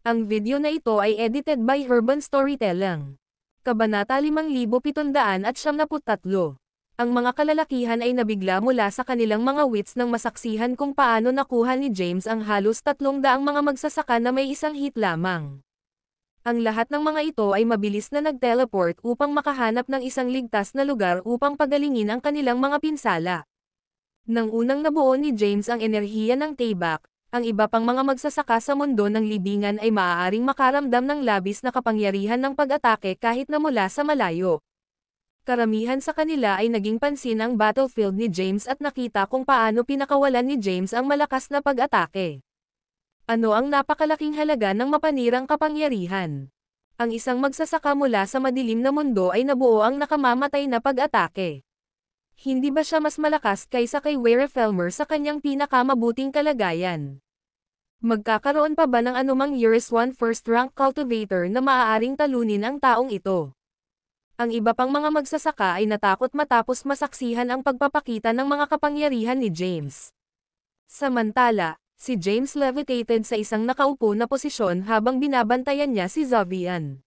Ang video na ito ay edited by Urban Storytelling. Kabanata 5773. Ang mga kalalakihan ay nabigla mula sa kanilang mga wits nang masaksihan kung paano nakuha ni James ang halos 300 mga magsasaka na may isang hit lamang. Ang lahat ng mga ito ay mabilis na nag-teleport upang makahanap ng isang ligtas na lugar upang pagalingin ang kanilang mga pinsala. Nang unang nabuo ni James ang enerhiya ng Tayback, ang iba pang mga magsasaka sa mundo ng libingan ay maaaring makaramdam ng labis na kapangyarihan ng pag-atake kahit na mula sa malayo. Karamihan sa kanila ay naging pansin ang battlefield ni James at nakita kung paano pinakawalan ni James ang malakas na pag-atake. Ano ang napakalaking halaga ng mapanirang kapangyarihan? Ang isang magsasaka mula sa madilim na mundo ay nabuo ang nakamamatay na pag-atake. Hindi ba siya mas malakas kaysa kay Werefelmer sa kanyang pinakamabuting kalagayan? Magkakaroon pa ba ng anumang Years 1 first-rank cultivator na maaaring talunin ang taong ito? Ang iba pang mga magsasaka ay natakot matapos masaksihan ang pagpapakita ng mga kapangyarihan ni James. Samantala, si James levitated sa isang nakaupo na posisyon habang binabantayan niya si Xavian.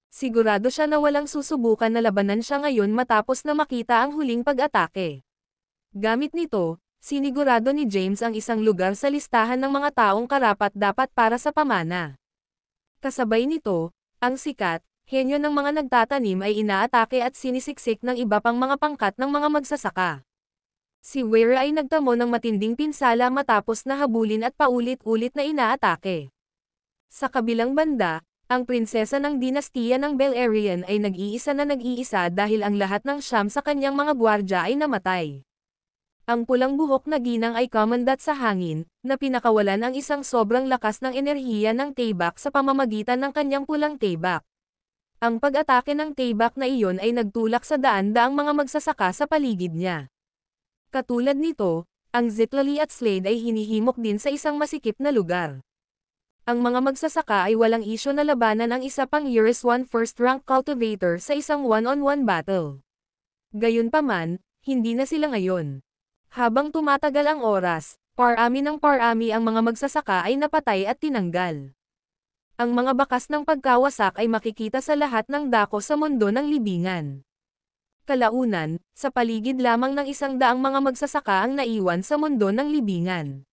Sigurado siya na walang susubukan na labanan siya ngayon matapos na makita ang huling pag-atake. Gamit nito, sinigurado ni James ang isang lugar sa listahan ng mga taong karapat-dapat para sa pamana. Kasabay nito, ang sikat, henyo ng mga nagtatanim ay inaatake at sinisiksik ng iba pang mga pangkat ng mga magsasaka. Si Were ay nagtamo ng matinding pinsala matapos na habulin at paulit-ulit na inaatake. Sa kabilang banda, ang prinsesa ng dinastiya ng Beleriand ay nag-iisa dahil ang lahat ng siyam sa kanyang mga gwardya ay namatay. Ang pulang buhok na ginang ay kumandat sa hangin, na pinakawalan ang isang sobrang lakas ng enerhiya ng Tayback sa pamamagitan ng kanyang pulang Tayback. Ang pag-atake ng Tayback na iyon ay nagtulak sa daan-daang mga magsasaka sa paligid niya. Katulad nito, ang Zitlali at Slade ay hinihimok din sa isang masikip na lugar. Ang mga magsasaka ay walang isyo na labanan ang isa pang Years 1 first-rank cultivator sa isang one-on-one battle. Gayunpaman, hindi na sila ngayon. Habang tumatagal ang oras, parami ng parami ang mga magsasaka ay napatay at tinanggal. Ang mga bakas ng pagkawasak ay makikita sa lahat ng dako sa mundo ng libingan. Kalaunan, sa paligid lamang ng 100 mga magsasaka ang naiwan sa mundo ng libingan.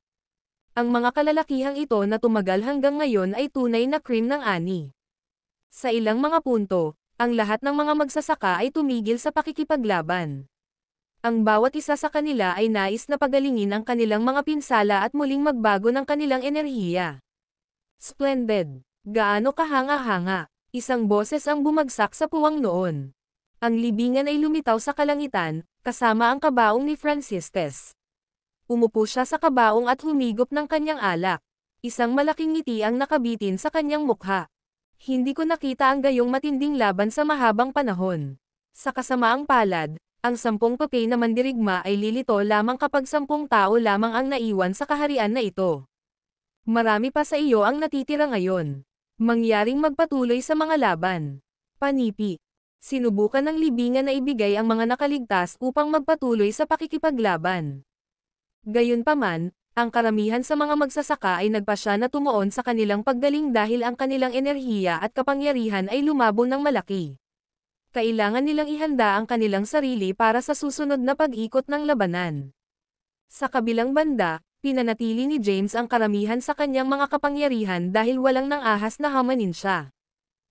Ang mga kalalakihang ito na tumagal hanggang ngayon ay tunay na cream ng ani. Sa ilang mga punto, ang lahat ng mga magsasaka ay tumigil sa pakikipaglaban. Ang bawat isa sa kanila ay nais na pagalingin ang kanilang mga pinsala at muling magbago ng kanilang enerhiya. Splendid! Gaano kahanga-hanga! Isang boses ang bumagsak sa puwang noon. Ang libingan ay lumitaw sa kalangitan, kasama ang kabaong ni Franciscus. Umupo siya sa kabaong at humigop ng kanyang alak. Isang malaking ngiti ang nakabitin sa kanyang mukha. Hindi ko nakita ang gayong matinding laban sa mahabang panahon. Sa kasamaang palad, ang 10 papel na mandirigma ay lilito lamang kapag 10 tao lamang ang naiwan sa kaharian na ito. Marami pa sa iyo ang natitira ngayon. Mangyaring magpatuloy sa mga laban. Panipi. Sinubukan ng libingan na ibigay ang mga nakaligtas upang magpatuloy sa pakikipaglaban. Gayunpaman, ang karamihan sa mga magsasaka ay nagpasya na tumuon sa kanilang paggaling dahil ang kanilang enerhiya at kapangyarihan ay lumabo ng malaki. Kailangan nilang ihanda ang kanilang sarili para sa susunod na pag-ikot ng labanan. Sa kabilang banda, pinanatili ni James ang karamihan sa kanyang mga kapangyarihan dahil walang nang ahas na hamanin siya.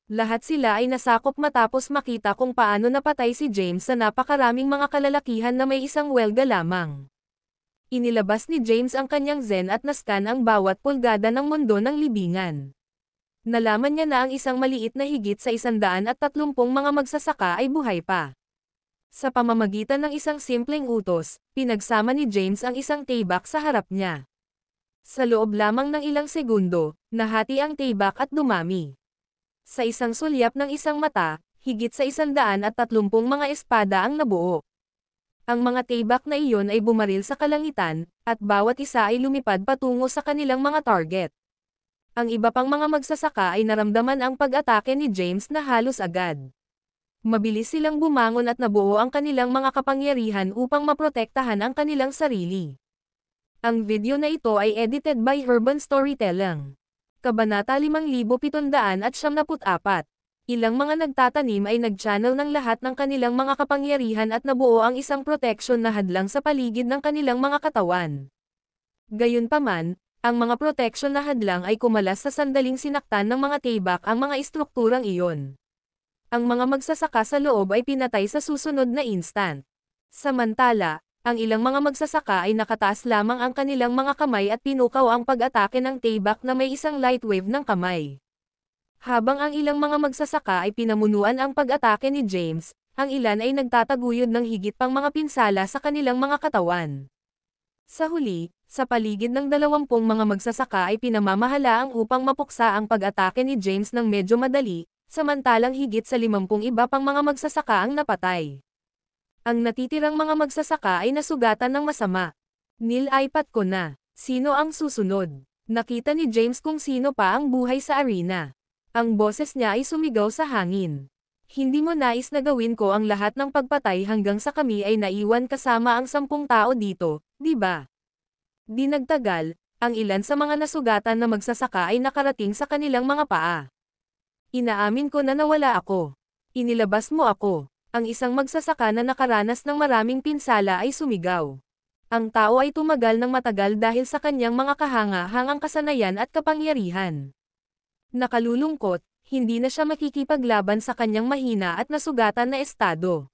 Lahat sila ay nasakop matapos makita kung paano napatay si James sa napakaraming mga kalalakihan na may isang welga lamang. Inilabas ni James ang kanyang zen at nascan ang bawat pulgada ng mundo ng libingan. Nalaman niya na ang isang maliit na higit sa 130 mga magsasaka ay buhay pa. Sa pamamagitan ng isang simpleng utos, pinagsama ni James ang isang Tayback sa harap niya. Sa loob lamang ng ilang segundo, nahati ang Tayback at dumami. Sa isang sulyap ng isang mata, higit sa 130 mga espada ang nabuo. Ang mga Tayback na iyon ay bumaril sa kalangitan, at bawat isa ay lumipad patungo sa kanilang mga target. Ang iba pang mga magsasaka ay naramdaman ang pag-atake ni James na halos agad. Mabilis silang bumangon at nabuo ang kanilang mga kapangyarihan upang maprotektahan ang kanilang sarili. Ang video na ito ay edited by Urban Storytelling. Kabanata 5774. Ilang mga nagtatanim ay nag-channel ng lahat ng kanilang mga kapangyarihan at nabuo ang isang proteksyon na hadlang sa paligid ng kanilang mga katawan. Gayunpaman, ang mga proteksyon na hadlang ay kumalas sa sandaling sinaktan ng mga tibak ang mga istrukturang iyon. Ang mga magsasaka sa loob ay pinatay sa susunod na instant. Samantala, ang ilang mga magsasaka ay nakataas lamang ang kanilang mga kamay at pinukaw ang pag-atake ng tibak na may isang light wave ng kamay. Habang ang ilang mga magsasaka ay pinamunuan ang pag-atake ni James, ang ilan ay nagtataguyod ng higit pang mga pinsala sa kanilang mga katawan. Sa huli, sa paligid ng 20 mga magsasaka ay pinamamahalaang upang mapuksa ang pag-atake ni James ng medyo madali, samantalang higit sa 50 iba pang mga magsasaka ang napatay. Ang natitirang mga magsasaka ay nasugatan ng masama. Nil-ipat ko na. Sino ang susunod? Nakita ni James kung sino pa ang buhay sa arena. Ang boses niya ay sumigaw sa hangin. Hindi mo nais na gawin ko ang lahat ng pagpatay hanggang sa kami ay naiwan kasama ang 10 tao dito, di ba? Di nagtagal, ang ilan sa mga nasugatan na magsasaka ay nakarating sa kanilang mga paa. Inaamin ko na nawala ako. Inilabas mo ako. Ang isang magsasaka na nakaranas ng maraming pinsala ay sumigaw. Ang tao ay tumagal ng matagal dahil sa kanyang mga kahanga-hangang kasanayan at kapangyarihan. Nakalulungkot, hindi na siya makikipaglaban sa kanyang mahina at nasugatan na estado.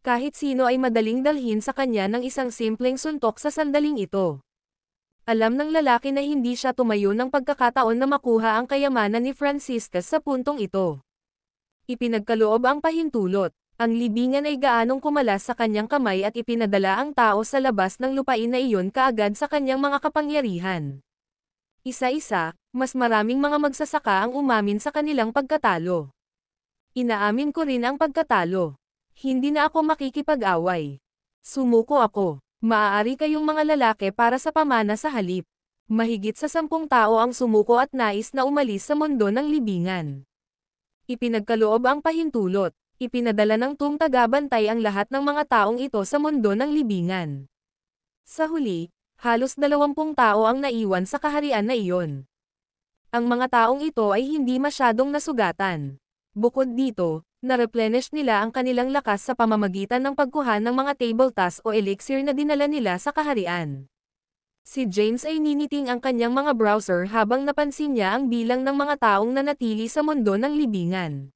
Kahit sino ay madaling dalhin sa kanya ng isang simpleng suntok sa sandaling ito. Alam ng lalaki na hindi siya tumayo ng pagkakataon na makuha ang kayamanan ni Francisca sa puntong ito. Ipinagkaloob ang pahintulot. Ang libingan ay gaanong kumalas sa kanyang kamay at ipinadala ang tao sa labas ng lupain na iyon kaagad sa kanyang mga kapangyarihan. Isa-isa, mas maraming mga magsasaka ang umamin sa kanilang pagkatalo. Inaamin ko rin ang pagkatalo. Hindi na ako makikipag-away. Sumuko ako. Maaari kayong mga lalaki para sa pamana sa halip. Mahigit sa 10 tao ang sumuko at nais na umalis sa mundo ng libingan. Ipinagkaloob ang pahintulot. Ipinadala ng tagabantay ang lahat ng mga taong ito sa mundo ng libingan. Sa huli, halos 20 tao ang naiwan sa kaharian na iyon. Ang mga taong ito ay hindi masyadong nasugatan. Bukod dito, na-replenish nila ang kanilang lakas sa pamamagitan ng pagkuha ng mga table tasks o elixir na dinala nila sa kaharian. Si James ay niniting ang kanyang mga browser habang napansin niya ang bilang ng mga taong nanatili sa mundo ng libingan.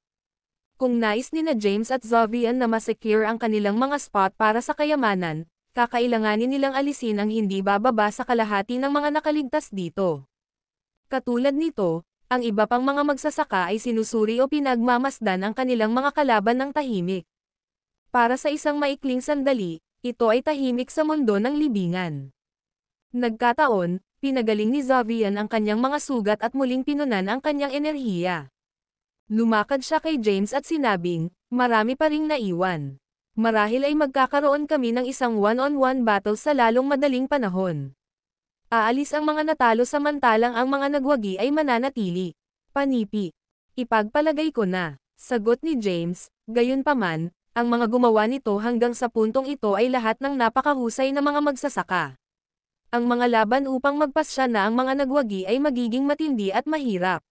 Kung nais ni na James at Zovian na masecure ang kanilang mga spot para sa kayamanan, kakailanganin nilang alisin ang hindi bababa sa kalahati ng mga nakaligtas dito. Katulad nito, ang iba pang mga magsasaka ay sinusuri o pinagmamasdan ang kanilang mga kalaban ng tahimik. Para sa isang maikling sandali, ito ay tahimik sa mundo ng libingan. Nagkataon, pinagaling ni Zovian ang kanyang mga sugat at muling pinunan ang kanyang enerhiya. Lumakad siya kay James at sinabing, marami pa ring naiwan. Marahil ay magkakaroon kami ng isang one-on-one battle sa lalong madaling panahon. Aalis ang mga natalo samantalang ang mga nagwagi ay mananatili. Panipi. Ipagpalagay ko na. Sagot ni James, gayunpaman, ang mga gumawa nito hanggang sa puntong ito ay lahat ng napakahusay na mga magsasaka. Ang mga laban upang magpasya na ang mga nagwagi ay magiging matindi at mahirap.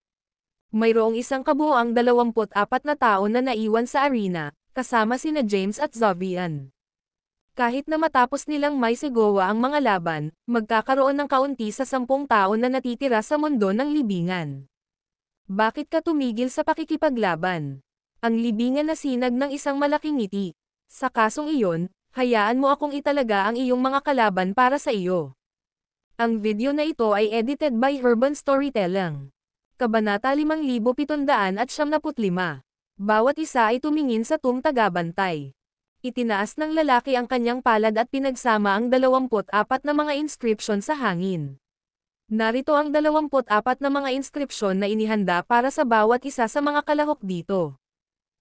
Mayroong isang kabuoang 24 na tao na naiwan sa arena, kasama sina James at Zovian. Kahit na matapos nilang may sigawa ang mga laban, magkakaroon ng kaunti sa 10 tao na natitira sa mundo ng libingan. Bakit ka tumigil sa pakikipaglaban? Ang libingan na sinag ng isang malaking ngiti. Sa kasong iyon, hayaan mo akong italaga ang iyong mga kalaban para sa iyo. Ang video na ito ay edited by Urban Storytelling. Kabanata 5775. Bawat isa ay tumingin sa tagabantay. Itinaas ng lalaki ang kanyang palad at pinagsama ang 24 na mga inscription sa hangin. Narito ang 24 na mga inscription na inihanda para sa bawat isa sa mga kalahok dito.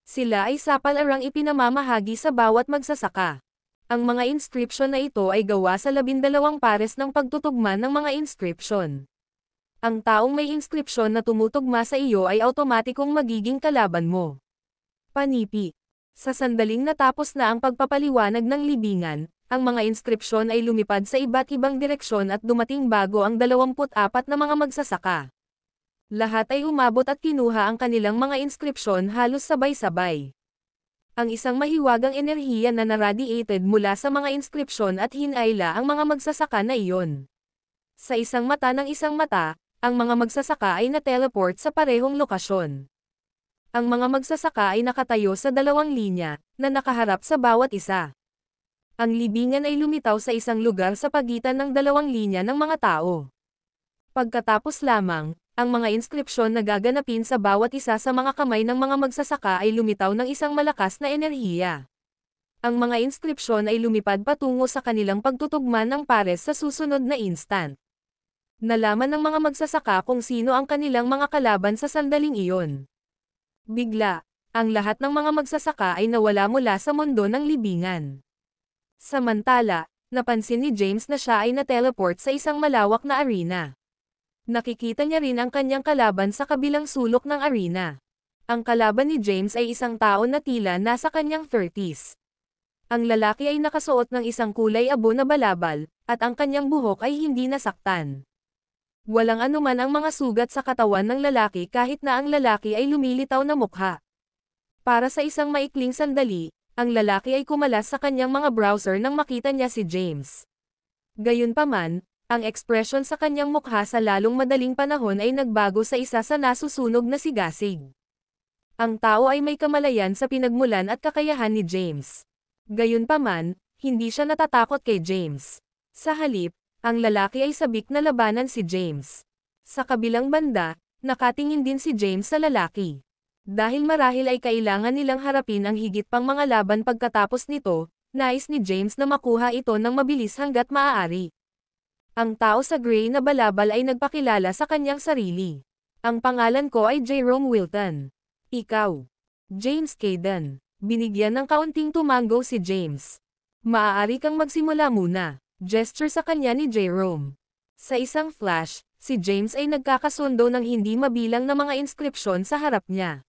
Sila ay sapal-arang ipinamamahagi sa bawat magsasaka. Ang mga inscription na ito ay gawa sa 12 pares ng pagtutugma ng mga inscription. Ang taong may inscription na tumutugma sa iyo ay automatikong magiging kalaban mo. Panipi. Sa sandaling natapos na ang pagpapaliwanag ng libingan, ang mga inskripsyon ay lumipad sa iba't ibang direksyon at dumating bago ang 24 na mga magsasaka. Lahat ay umabot at kinuha ang kanilang mga inskripsyon halos sabay-sabay. Ang isang mahiwagang enerhiya na naradiated mula sa mga inskripsyon at hinayla ang mga magsasaka na iyon. Sa isang mata ng isang mata, ang mga magsasaka ay na-teleport sa parehong lokasyon. Ang mga magsasaka ay nakatayo sa dalawang linya, na nakaharap sa bawat isa. Ang libingan ay lumitaw sa isang lugar sa pagitan ng dalawang linya ng mga tao. Pagkatapos lamang, ang mga inskripsyon na gaganapin sa bawat isa sa mga kamay ng mga magsasaka ay lumitaw ng isang malakas na enerhiya. Ang mga inskripsyon ay lumipad patungo sa kanilang pagtutugma ng pares sa susunod na instant. Nalaman ng mga magsasaka kung sino ang kanilang mga kalaban sa sandaling iyon. Bigla, ang lahat ng mga magsasaka ay nawala mula sa mundo ng libingan. Samantala, napansin ni James na siya ay na-teleport sa isang malawak na arena. Nakikita niya rin ang kanyang kalaban sa kabilang sulok ng arena. Ang kalaban ni James ay isang tao na tila nasa kanyang 30s. Ang lalaki ay nakasuot ng isang kulay abo na balabal, at ang kanyang buhok ay hindi nasaktan. Walang anuman ang mga sugat sa katawan ng lalaki kahit na ang lalaki ay lumilitaw na mukha. Para sa isang maikling sandali, ang lalaki ay kumalas sa kanyang mga browser nang makita niya si James. Gayunpaman, ang ekspresyon sa kanyang mukha sa lalong madaling panahon ay nagbago sa isa sa nasusunog na sigasig. Ang tao ay may kamalayan sa pinagmulan at kakayahan ni James. Gayunpaman, hindi siya natatakot kay James. Sa halip, ang lalaki ay sabik na labanan si James. Sa kabilang banda, nakatingin din si James sa lalaki. Dahil marahil ay kailangan nilang harapin ang higit pang mga laban pagkatapos nito, nais ni James na makuha ito ng mabilis hanggat maaari. Ang tao sa gray na balabal ay nagpakilala sa kanyang sarili. Ang pangalan ko ay Jerome Wilton. Ikaw. James Caden. Binigyan ng kaunting tumango si James. Maaari kang magsimula muna. Gesture sa kanya ni Jerome. Sa isang flash, si James ay nagkakasundo ng hindi mabilang na mga inskripsyon sa harap niya.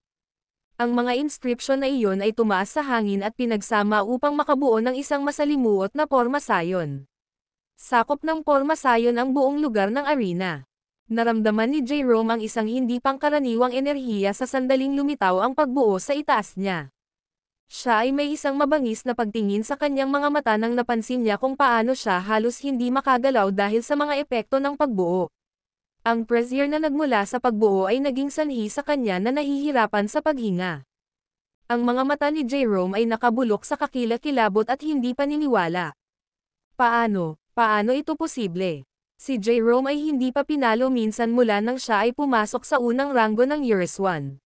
Ang mga inskripsyon na iyon ay tumaas sa hangin at pinagsama upang makabuo ng isang masalimuot na porma sayon. Sakop ng porma sayon ang buong lugar ng arena. Naramdaman ni Jerome ang isang hindi pangkaraniwang enerhiya sa sandaling lumitaw ang pagbuo sa itaas niya. Siya ay may isang mabangis na pagtingin sa kanyang mga mata nang napansin niya kung paano siya halos hindi makagalaw dahil sa mga epekto ng pagbuo. Ang pressure na nagmula sa pagbuo ay naging sanhi sa kanya na nahihirapan sa paghinga. Ang mga mata ni Jerome ay nakabulok sa kakilakilabot at hindi paniniwala. Paano ito posible? Si Jerome ay hindi pa pinalo minsan mula nang siya ay pumasok sa unang ranggo ng Years 1.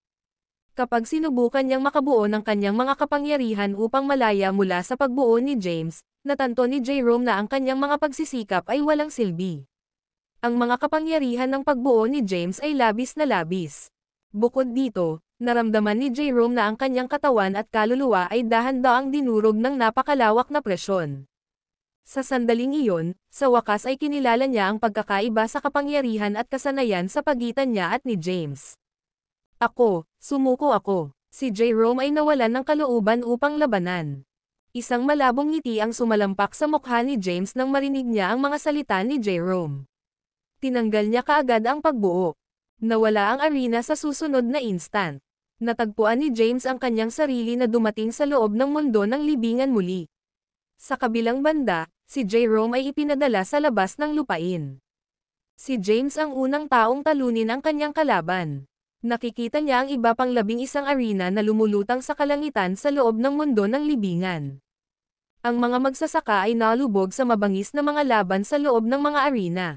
Kapag sinubukan niyang makabuo ng kanyang mga kapangyarihan upang malaya mula sa pagbuo ni James, natanto ni Jerome na ang kanyang mga pagsisikap ay walang silbi. Ang mga kapangyarihan ng pagbuo ni James ay labis na labis. Bukod dito, naramdaman ni Jerome na ang kanyang katawan at kaluluwa ay dahan-daang dinurog ng napakalawak na presyon. Sa sandaling iyon, sa wakas ay kinilala niya ang pagkakaiba sa kapangyarihan at kasanayan sa pagitan niya at ni James. Sumuko ako. Si Jerome ay nawalan ng kalooban upang labanan. Isang malabong ngiti ang sumalampak sa mukha ni James nang marinig niya ang mga salita ni Jerome. Tinanggal niya kaagad ang pagbuo. Nawala ang arena sa susunod na instant. Natagpuan ni James ang kanyang sarili na dumating sa loob ng mundo ng libingan muli. Sa kabilang banda, si Jerome ay ipinadala sa labas ng lupain. Si James ang unang taong talunin ang kanyang kalaban. Nakikita niya ang iba pang 11 arena na lumulutang sa kalangitan sa loob ng mundo ng libingan. Ang mga magsasaka ay nalubog sa mabangis na mga laban sa loob ng mga arena.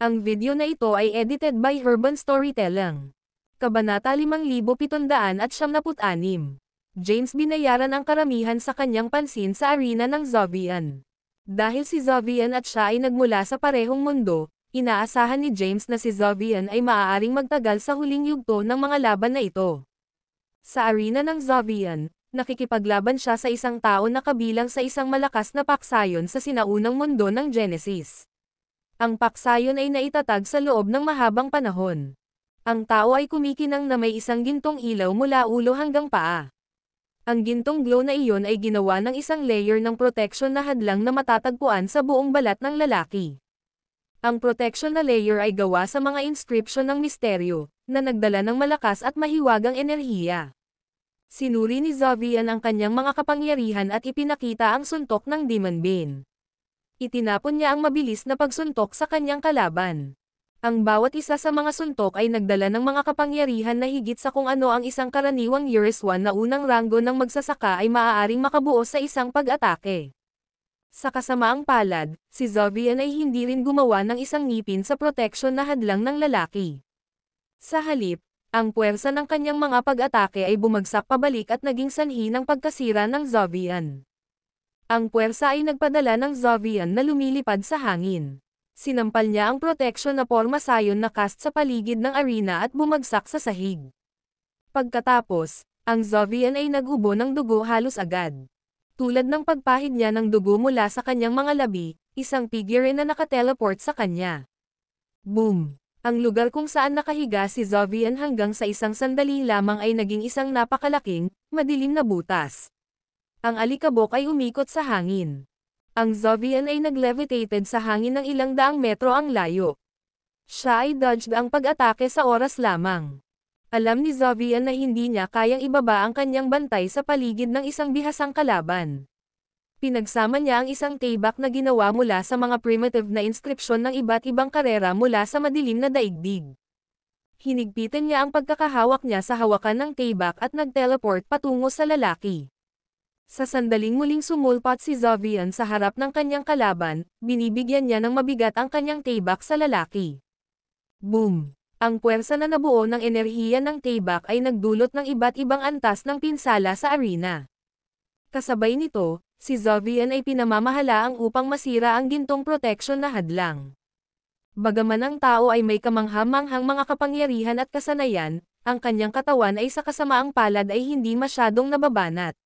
Ang video na ito ay edited by Urban Storytelling. Kabanata 5776. James binayaran ang karamihan sa kanyang pansin sa arena ng Zovian. Dahil si Zovian at siya ay nagmula sa parehong mundo, inaasahan ni James na si Zovian ay maaaring magtagal sa huling yugto ng mga laban na ito. Sa arena ng Zovian, nakikipaglaban siya sa isang tao na kabilang sa isang malakas na paksayon sa sinaunang mundo ng Genesis. Ang paksayon ay naitatag sa loob ng mahabang panahon. Ang tao ay kumikinang na may isang gintong ilaw mula ulo hanggang paa. Ang gintong glow na iyon ay ginawa ng isang layer ng protection na hadlang na matatagpuan sa buong balat ng lalaki. Ang protection na layer ay gawa sa mga inscription ng misteryo, na nagdala ng malakas at mahiwagang enerhiya. Sinuri ni Zovian ang kanyang mga kapangyarihan at ipinakita ang suntok ng Demon Bane. Itinapon niya ang mabilis na pagsuntok sa kanyang kalaban. Ang bawat isa sa mga suntok ay nagdala ng mga kapangyarihan na higit sa kung ano ang isang karaniwang Eurus-1 na unang ranggo ng magsasaka ay maaaring makabuo sa isang pag-atake. Sa kasamaang palad, si Zovian ay hindi rin gumawa ng isang ngipin sa protection na hadlang ng lalaki. Sa halip, ang puwersa ng kanyang mga pag-atake ay bumagsak pabalik at naging sanhi ng pagkasira ng Zovian. Ang puwersa ay nagpadala ng Zovian na lumilipad sa hangin. Sinampal niya ang protection na porma sayon na cast sa paligid ng arena at bumagsak sa sahig. Pagkatapos, ang Zovian ay nag-ubo ng dugo halos agad. Tulad ng pagpahid niya ng dugo mula sa kanyang mga labi, isang figure na nakateleport sa kanya. Boom! Ang lugar kung saan nakahiga si Zovian hanggang sa isang sandali lamang ay naging isang napakalaking, madilim na butas. Ang alikabok ay umikot sa hangin. Ang Zovian ay naglevitated sa hangin ng ilang daang metro ang layo. Siya ay dodged ang pag-atake sa oras lamang. Alam ni Zovian na hindi niya kayang ibaba ang kanyang bantay sa paligid ng isang bihasang kalaban. Pinagsama niya ang isang tayback na ginawa mula sa mga primitive na inskripsyon ng iba't ibang karera mula sa madilim na daigdig. Hinigpitan niya ang pagkakahawak niya sa hawakan ng tayback at nag-teleport patungo sa lalaki. Sa sandaling muling sumulpat si Zovian sa harap ng kanyang kalaban, binibigyan niya ng mabigat ang kanyang tayback sa lalaki. Boom! Ang puwersa na nabuo ng enerhiya ng tayback ay nagdulot ng iba't ibang antas ng pinsala sa arena. Kasabay nito, si Zovian ay pinamamahalaang upang masira ang gintong protection na hadlang. Bagaman ang tao ay may kamangha-manghang mga kapangyarihan at kasanayan, ang kanyang katawan ay sa kasamaang palad ay hindi masyadong nababanat.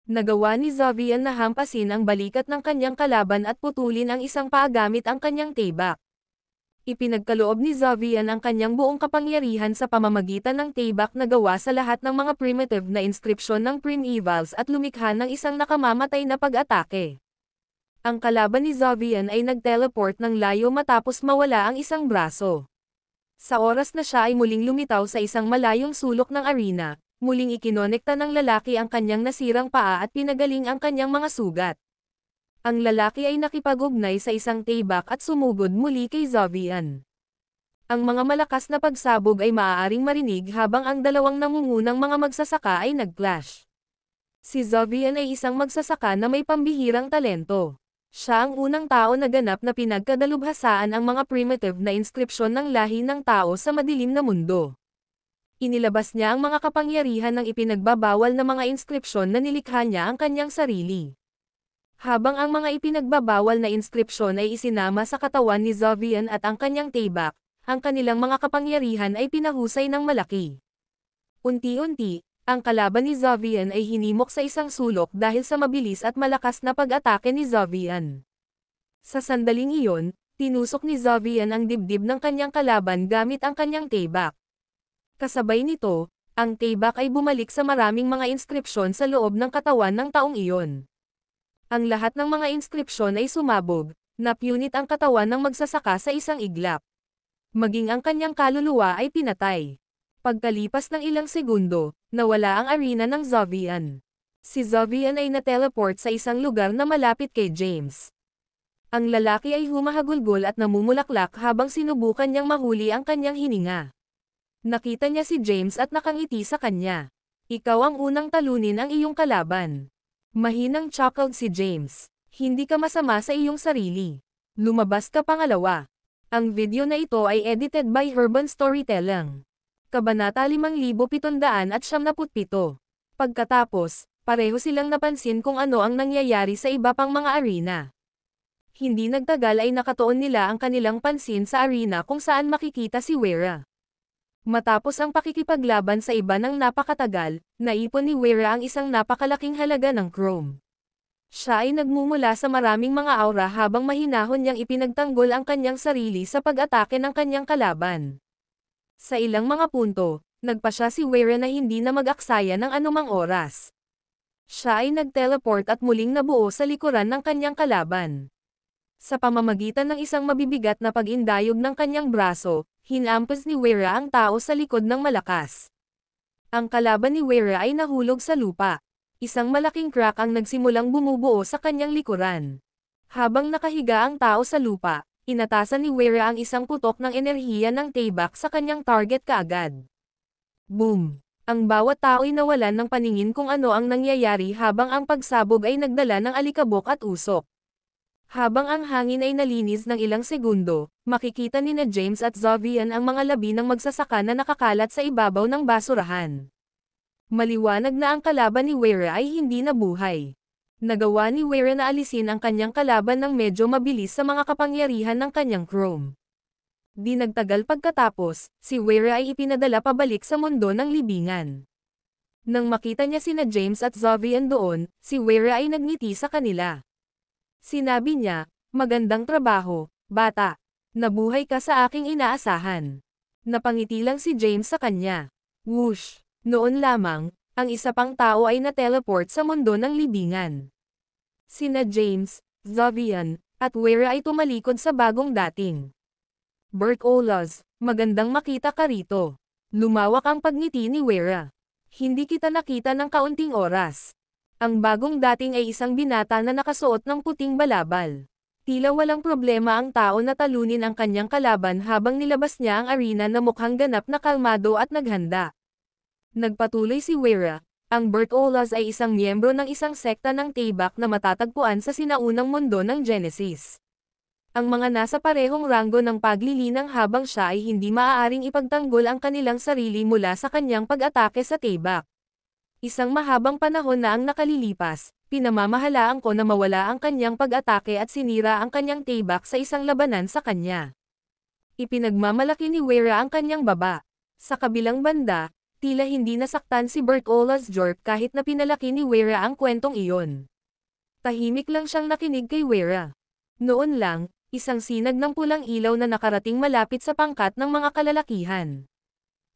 Nagawa ni Zovian na hampasin ang balikat ng kanyang kalaban at putulin ang isang paa gamit ang kanyang tayback. Ipinagkaloob ni Zovian ang kanyang buong kapangyarihan sa pamamagitan ng tayback na gawa sa lahat ng mga primitive na inskripsyon ng Primevals at lumikha ng isang nakamamatay na pag-atake. Ang kalaban ni Zovian ay nag-teleport ng layo matapos mawala ang isang braso. Sa oras na siya ay muling lumitaw sa isang malayong sulok ng arena, muling ikinonekta ng lalaki ang kanyang nasirang paa at pinagaling ang kanyang mga sugat. Ang lalaki ay nakipag-ugnay sa isang tayback at sumugod muli kay Zovian. Ang mga malakas na pagsabog ay maaaring marinig habang ang dalawang nangungunang mga magsasaka ay nag-clash. Si Zovian ay isang magsasaka na may pambihirang talento. Siya ang unang tao na ganap na pinagkadalubhasaan ang mga primitive na inskripsyon ng lahi ng tao sa madilim na mundo. Inilabas niya ang mga kapangyarihan ng ipinagbabawal na mga inskripsyon na nilikha niya ang kanyang sarili. Habang ang mga ipinagbabawal na inskripsyon ay isinama sa katawan ni Zovian at ang kanyang tayback, ang kanilang mga kapangyarihan ay pinahusay ng malaki. Unti-unti, ang kalaban ni Zovian ay hinimok sa isang sulok dahil sa mabilis at malakas na pag-atake ni Zovian. Sa sandaling iyon, tinusok ni Zovian ang dibdib ng kanyang kalaban gamit ang kanyang tayback. Kasabay nito, ang tayback ay bumalik sa maraming mga inskripsyon sa loob ng katawan ng taong iyon. Ang lahat ng mga inskripsyon ay sumabog, napunit ang katawan ng magsasaka sa isang iglap. Maging ang kanyang kaluluwa ay pinatay. Pagkalipas ng ilang segundo, nawala ang arena ng Zovian. Si Zovian ay na-teleport sa isang lugar na malapit kay James. Ang lalaki ay humahagulgol at namumulaklak habang sinubukan niyang mahuli ang kanyang hininga. Nakita niya si James at nakangiti sa kanya. Ikaw ang unang talunin ang iyong kalaban. Mahinang chuckled si James. Hindi ka masama sa iyong sarili. Lumabas ka pangalawa. Ang video na ito ay edited by Urban Storytelling. Kabanata 5777. Pagkatapos, pareho silang napansin kung ano ang nangyayari sa iba pang mga arena. Hindi nagtagal ay nakatuon nila ang kanilang pansin sa arena kung saan makikita si Wera. Matapos ang pakikipaglaban sa iba ng napakatagal, naipon ni Wera ang isang napakalaking halaga ng chrome. Siya ay nagmumula sa maraming mga aura habang mahinahon niyang ipinagtanggol ang kanyang sarili sa pag-atake ng kanyang kalaban. Sa ilang mga punto, nagpasya si Wera na hindi na mag-aksaya ng anumang oras. Siya ay nag-teleport at muling nabuo sa likuran ng kanyang kalaban. Sa pamamagitan ng isang mabibigat na pag-indayog ng kanyang braso, hinampas ni Weira ang tao sa likod ng malakas. Ang kalaban ni Weira ay nahulog sa lupa. Isang malaking crack ang nagsimulang bumubuo sa kanyang likuran. Habang nakahiga ang tao sa lupa, inatasan ni Weira ang isang putok ng enerhiya ng Taybak sa kanyang target kaagad. Boom! Ang bawat tao ay nawalan ng paningin kung ano ang nangyayari habang ang pagsabog ay nagdala ng alikabok at usok. Habang ang hangin ay nalinis ng ilang segundo, makikita ni na James at Zovian ang mga labi ng magsasaka na nakakalat sa ibabaw ng basurahan. Maliwanag na ang kalaban ni Weira ay hindi nabuhay. Nagawa ni Weira na alisin ang kanyang kalaban ng medyo mabilis sa mga kapangyarihan ng kanyang chrome. Di nagtagal pagkatapos, si Weira ay ipinadala pabalik sa mundo ng libingan. Nang makita niya sina James at Zovian doon, si Weira ay nagngiti sa kanila. Sinabi niya, "Magandang trabaho, bata. Nabuhay ka sa aking inaasahan." Napangiti lang si James sa kanya. Whoosh! Noon lamang, ang isa pang tao ay na-teleport sa mundo ng libingan. Sina James, Zovian, at Weira ay tumalikod sa bagong dating. Bert Olas, magandang makita ka rito. Lumawak ang pagngiti ni Weira. Hindi kita nakita ng kaunting oras. Ang bagong dating ay isang binata na nakasuot ng puting balabal. Tila walang problema ang tao na talunin ang kanyang kalaban habang nilabas niya ang arena na mukhang ganap na kalmado at naghanda. Nagpatuloy si Weira. Ang Bert Olas ay isang miyembro ng isang sekta ng Taybak na matatagpuan sa sinaunang mundo ng Genesis. Ang mga nasa parehong ranggo ng paglilinang habang siya ay hindi maaaring ipagtanggol ang kanilang sarili mula sa kanyang pag-atake sa Taybak. Isang mahabang panahon na ang nakalilipas, pinamamahalaan ko na mawala ang kanyang pag-atake at sinira ang kanyang Taybak sa isang labanan sa kanya. Ipinagmamalaki ni Weira ang kanyang baba. Sa kabilang banda, tila hindi nasaktan si Bert Olas Jorp kahit na pinalaki ni Weira ang kwentong iyon. Tahimik lang siyang nakinig kay Weira. Noon lang, isang sinag ng pulang ilaw na nakarating malapit sa pangkat ng mga kalalakihan.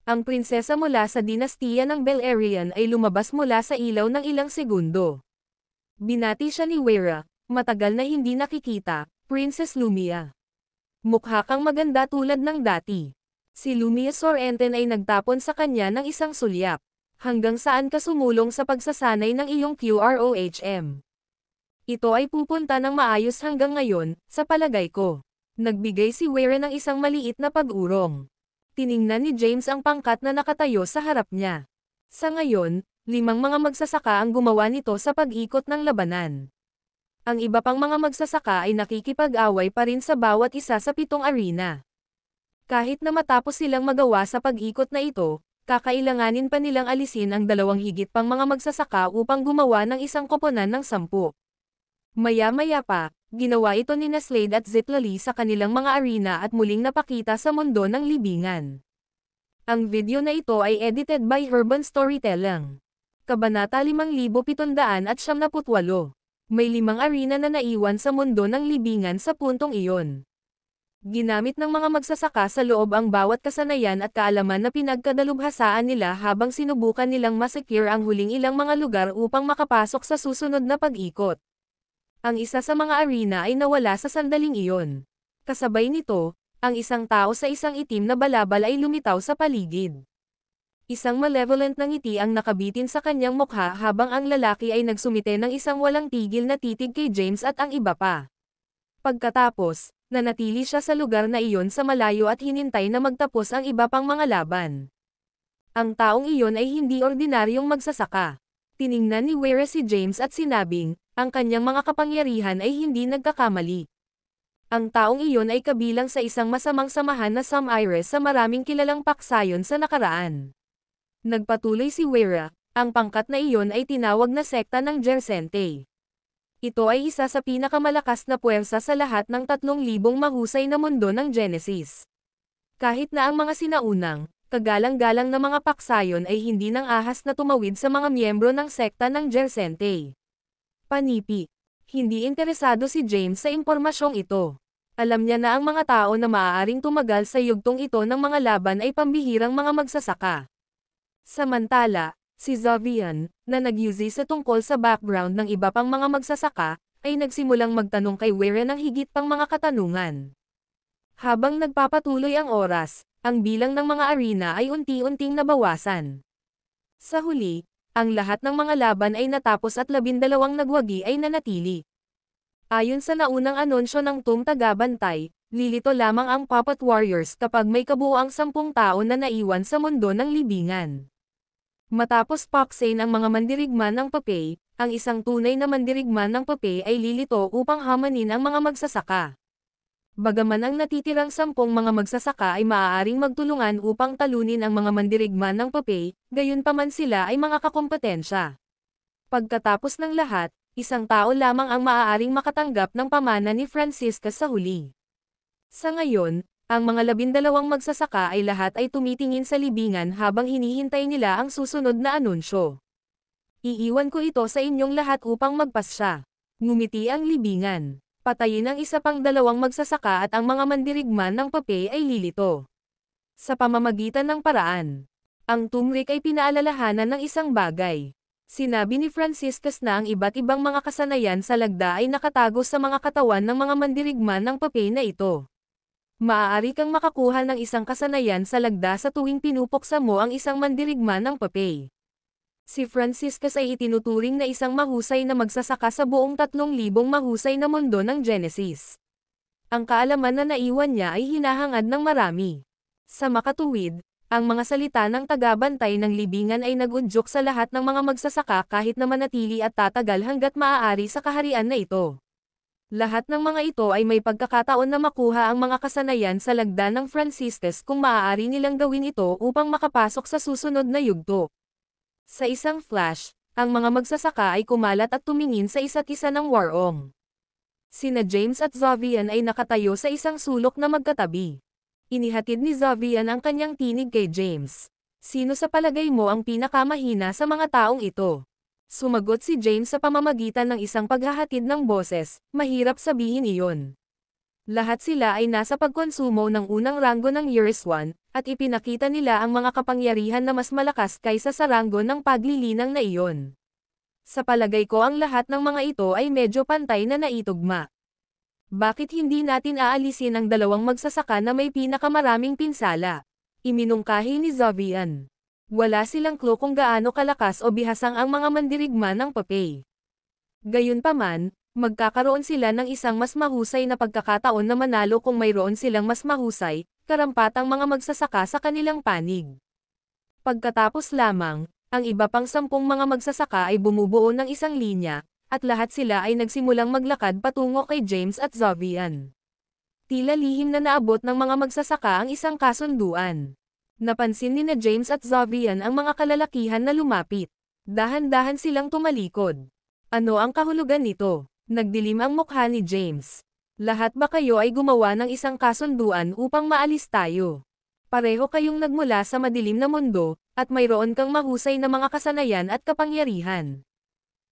Ang prinsesa mula sa dinastiya ng Beleriand ay lumabas mula sa ilaw ng ilang segundo. Binati siya ni Weira, matagal na hindi nakikita, Princess Lumia. Mukha kang maganda tulad ng dati. Si Lumia Sorrenten ay nagtapon sa kanya ng isang sulyap. Hanggang saan ka sumulong sa pagsasanay ng iyong QROHM? Ito ay pupunta ng maayos hanggang ngayon, sa palagay ko. Nagbigay si Weira ng isang maliit na pag-urong. Tiningnan ni James ang pangkat na nakatayo sa harap niya. Sa ngayon, 5 mga magsasaka ang gumawa nito sa pag-ikot ng labanan. Ang iba pang mga magsasaka ay nakikipag-away pa rin sa bawat isa sa 7 arena. Kahit na matapos silang magawa sa pag-ikot na ito, kakailanganin pa nilang alisin ang 2 higit pang mga magsasaka upang gumawa ng isang koponan ng 10. Maya-maya pa, ginawa ito ni Slade at Zitlali sa kanilang mga arena at muling napakita sa mundo ng libingan. Ang video na ito ay edited by Urban Storytelling. Kabanata 5778. May 5 arena na naiwan sa mundo ng libingan sa puntong iyon. Ginamit ng mga magsasaka sa loob ang bawat kasanayan at kaalaman na pinagkadalubhasaan nila habang sinubukan nilang masecure ang huling ilang mga lugar upang makapasok sa susunod na pag-ikot. Ang isa sa mga arena ay nawala sa sandaling iyon. Kasabay nito, ang isang tao sa isang itim na balabal ay lumitaw sa paligid. Isang malevolent na ngiti ang nakabitin sa kanyang mukha habang ang lalaki ay nagsumite ng isang walang tigil na titig kay James at ang iba pa. Pagkatapos, nanatili siya sa lugar na iyon sa malayo at hinintay na magtapos ang iba pang mga laban. Ang taong iyon ay hindi ordinaryong magsasaka. Tiningnan ni Weira si James at sinabing, ang kanyang mga kapangyarihan ay hindi nagkakamali. Ang taong iyon ay kabilang sa isang masamang samahan na Sam Iris sa maraming kilalang paksayon sa nakaraan. Nagpatuloy si Weira, ang pangkat na iyon ay tinawag na sekta ng Gersente. Ito ay isa sa pinakamalakas na puwersa sa lahat ng 3,000 mahusay na mundo ng Genesis. Kahit na ang mga sinaunang, kagalang-galang na mga paksayon ay hindi nang ahas na tumawid sa mga miyembro ng sekta ng Gersente. Panipi. Hindi interesado si James sa impormasyong ito. Alam niya na ang mga tao na maaaring tumagal sa yugtong ito ng mga laban ay pambihirang mga magsasaka. Samantala, si Zovian, na nag-use sa tungkol sa background ng iba pang mga magsasaka, ay nagsimulang magtanong kay Wera ng higit pang mga katanungan. Habang nagpapatuloy ang oras, ang bilang ng mga arena ay unti-unting nabawasan. Sa huli, ang lahat ng mga laban ay natapos at 12 nagwagi ay nanatili. Ayon sa naunang anunsyo ng Team Tagabantay, lilito lamang ang Puppet Warriors kapag may kabuuang 10 tao na naiwan sa mundo ng libingan. Matapos paksain ang mga mandirigma ng Papay, ang isang tunay na mandirigma ng Papay ay lilito upang hamanin ang mga magsasaka. Bagaman ang natitirang 10 mga magsasaka ay maaaring magtulungan upang talunin ang mga mandirigma ng Papay, gayunpaman sila ay mga kakompetensya. Pagkatapos ng lahat, isang tao lamang ang maaaring makatanggap ng pamana ni Francisca sa huli. Sa ngayon, ang mga 12 magsasaka ay lahat ay tumitingin sa libingan habang hinihintay nila ang susunod na anunsyo. Iiwan ko ito sa inyong lahat upang magpasya. Ngumiti ang libingan. Patayin ang isa pang 2 magsasaka at ang mga mandirigma ng Papay ay lilito. Sa pamamagitan ng paraan, ang tumrik ay pinaalalahanan ng isang bagay. Sinabi ni Franciscus na ang iba't ibang mga kasanayan sa lagda ay nakatago sa mga katawan ng mga mandirigma ng Papay na ito. Maaari kang makakuha ng isang kasanayan sa lagda sa tuwing pinupuksa mo ang isang mandirigma ng Papay. Si Franciscus ay itinuturing na isang mahusay na magsasaka sa buong 3,000 mahusay na mundo ng Genesis. Ang kaalaman na naiwan niya ay hinahangad ng marami. Sa makatuwid, ang mga salita ng tagabantay ng libingan ay nag-udyok sa lahat ng mga magsasaka kahit na manatili at tatagal hanggat maaari sa kaharian na ito. Lahat ng mga ito ay may pagkakataon na makuha ang mga kasanayan sa lagda ng Franciscus kung maaari nilang gawin ito upang makapasok sa susunod na yugto. Sa isang flash, ang mga magsasaka ay kumalat at tumingin sa isa't isa ng warong. Sina James at Zovian ay nakatayo sa isang sulok na magkatabi. Inihatid ni Zovian ang kanyang tinig kay James. Sino sa palagay mo ang pinakamahina sa mga taong ito? Sumagot si James sa pamamagitan ng isang paghahatid ng boses, mahirap sabihin iyon. Lahat sila ay nasa pagkonsumo ng unang ranggo ng Years 1, at ipinakita nila ang mga kapangyarihan na mas malakas kaysa sa ranggo ng paglilinang na iyon. Sa palagay ko ang lahat ng mga ito ay medyo pantay na naitugma. Bakit hindi natin aalisin ang 2 magsasaka na may pinakamaraming pinsala? Iminungkahi ni Zovian. Wala silang clue kung gaano kalakas o bihasang ang mga mandirigma ng Papay. Gayunpaman, magkakaroon sila ng isang mas mahusay na pagkakataon na manalo kung mayroon silang mas mahusay, karampatang mga magsasaka sa kanilang panig. Pagkatapos lamang, ang iba pang 10 mga magsasaka ay bumubuo ng isang linya, at lahat sila ay nagsimulang maglakad patungo kay James at Zovian. Tila lihim na naabot ng mga magsasaka ang isang kasunduan. Napansin ni na James at Zovian ang mga kalalakihan na lumapit. Dahan-dahan silang tumalikod. Ano ang kahulugan nito? Nagdilim ang mukha ni James. Lahat ba kayo ay gumawa ng isang kasunduan upang maalis tayo? Pareho kayong nagmula sa madilim na mundo, at mayroon kang mahusay na mga kasanayan at kapangyarihan.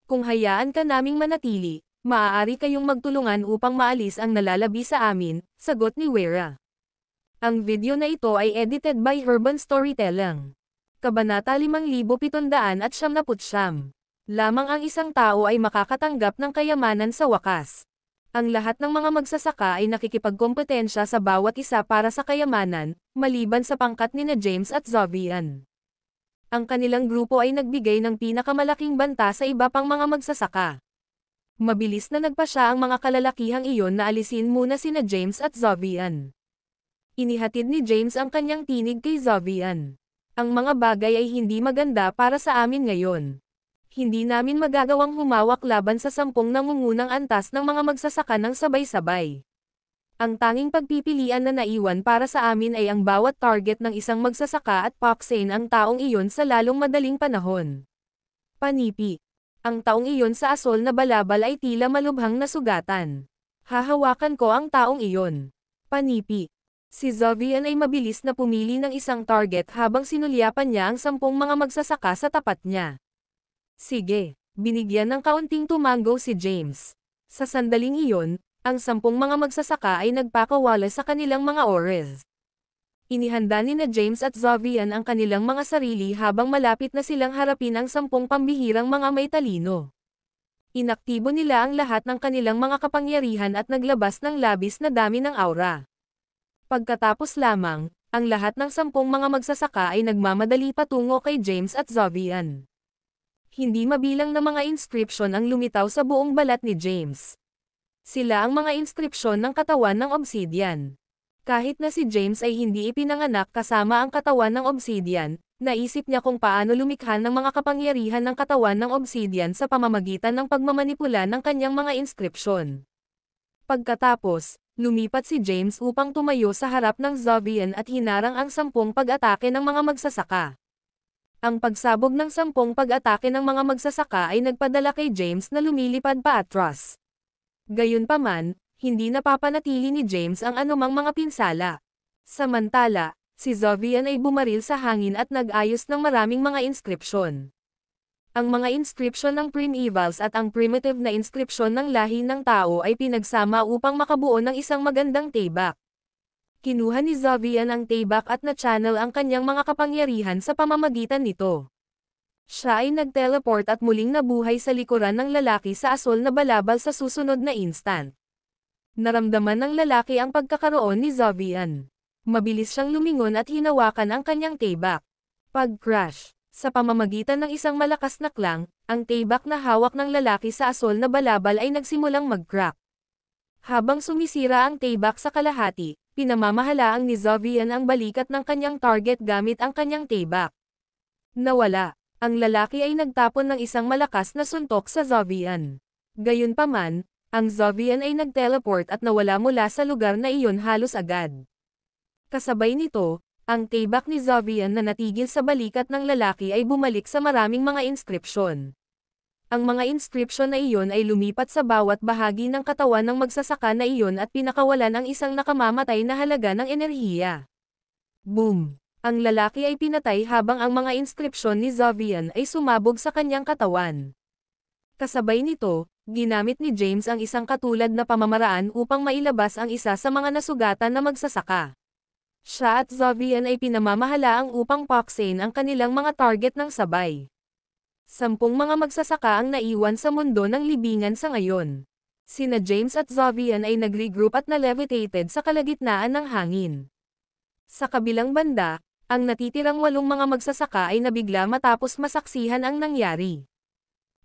Kung hayaan ka naming manatili, maaari kayong magtulungan upang maalis ang nalalabi sa amin, sagot ni Wera. Ang video na ito ay edited by Urban Storytelling. Kabanata 5779. Lamang ang isang tao ay makakatanggap ng kayamanan sa wakas. Ang lahat ng mga magsasaka ay nakikipagkompetensya sa bawat isa para sa kayamanan, maliban sa pangkat ni na James at Zovian. Ang kanilang grupo ay nagbigay ng pinakamalaking banta sa iba pang mga magsasaka. Mabilis na nagpasya ang mga kalalakihang iyon na alisin muna sina James at Zovian. Inihatid ni James ang kanyang tinig kay Zovian. Ang mga bagay ay hindi maganda para sa amin ngayon. Hindi namin magagawang humawak laban sa 10 nangungunang antas ng mga magsasaka ng sabay-sabay. Ang tanging pagpipilian na naiwan para sa amin ay ang bawat target ng isang magsasaka at paksain ang taong iyon sa lalong madaling panahon. Panipi. Ang taong iyon sa asol na balabal ay tila malubhang na sugatan. Hahawakan ko ang taong iyon. Panipi. Si Zovian ay mabilis na pumili ng isang target habang sinulyapan niya ang 10 mga magsasaka sa tapat niya. Sige, binigyan ng kaunting tumango si James. Sa sandaling iyon, ang 10 mga magsasaka ay nagpakawala sa kanilang mga oras. Inihanda ni na James at Zovian ang kanilang mga sarili habang malapit na silang harapin ang 10 pambihirang mga may talino. Inaktibo nila ang lahat ng kanilang mga kapangyarihan at naglabas ng labis na dami ng aura. Pagkatapos lamang, ang lahat ng 10 mga magsasaka ay nagmamadali patungo kay James at Zovian. Hindi mabilang na mga inscription ang lumitaw sa buong balat ni James. Sila ang mga inscription ng katawan ng obsidian. Kahit na si James ay hindi ipinanganak kasama ang katawan ng obsidian, naisip niya kung paano lumikha ng mga kapangyarihan ng katawan ng obsidian sa pamamagitan ng pagmamanipula ng kanyang mga inscription. Pagkatapos, lumipat si James upang tumayo sa harap ng Zovian at hinarang ang 10 pag-atake ng mga magsasaka. Ang pagsabog ng 10 pag-atake ng mga magsasaka ay nagpadala kay James na lumilipad paatras. Gayunpaman, hindi napapanatili ni James ang anumang mga pinsala. Samantala, si Zovian ay bumaril sa hangin at nag-ayos ng maraming mga inscription. Ang mga inscription ng primevals at ang primitive na inscription ng lahi ng tao ay pinagsama upang makabuo ng isang magandang tebak. Kinuha ni Zovian ang tebak at na-channel ang kanyang mga kapangyarihan sa pamamagitan nito. Siya ay nag-teleport at muling nabuhay sa likuran ng lalaki sa asol na balabal sa susunod na instant. Naramdaman ng lalaki ang pagkakaroon ni Zovian. Mabilis siyang lumingon at hinawakan ang kanyang tebak. Pag-crash, sa pamamagitan ng isang malakas na klang, ang tebak na hawak ng lalaki sa asol na balabal ay nagsimulang mag-crack. Habang sumisira ang tebak sa kalahati, pinamamahalaang ni Zovian ang balikat ng kanyang target gamit ang kanyang tebak. Nawala. Ang lalaki ay nagtapon ng isang malakas na suntok sa Zovian. Gayunpaman, ang Zovian ay nag-teleport at nawala mula sa lugar na iyon halos agad. Kasabay nito, ang tebak ni Zovian na natigil sa balikat ng lalaki ay bumalik sa maraming mga inscription. Ang mga inscription na iyon ay lumipat sa bawat bahagi ng katawan ng magsasaka na iyon at pinakawalan ang isang nakamamatay na halaga ng enerhiya. Boom! Ang lalaki ay pinatay habang ang mga inscription ni Zovian ay sumabog sa kanyang katawan. Kasabay nito, ginamit ni James ang isang katulad na pamamaraan upang mailabas ang isa sa mga nasugatan na magsasaka. Siya at Zovian ay pinamamahalaang upang paksain ang kanilang mga target ng sabay. 10 mga magsasaka ang naiwan sa mundo ng libingan sa ngayon. Sina James at Zovian ay nag-regroup at na-levitated sa kalagitnaan ng hangin. Sa kabilang banda, ang natitirang 8 mga magsasaka ay nabigla matapos masaksihan ang nangyari.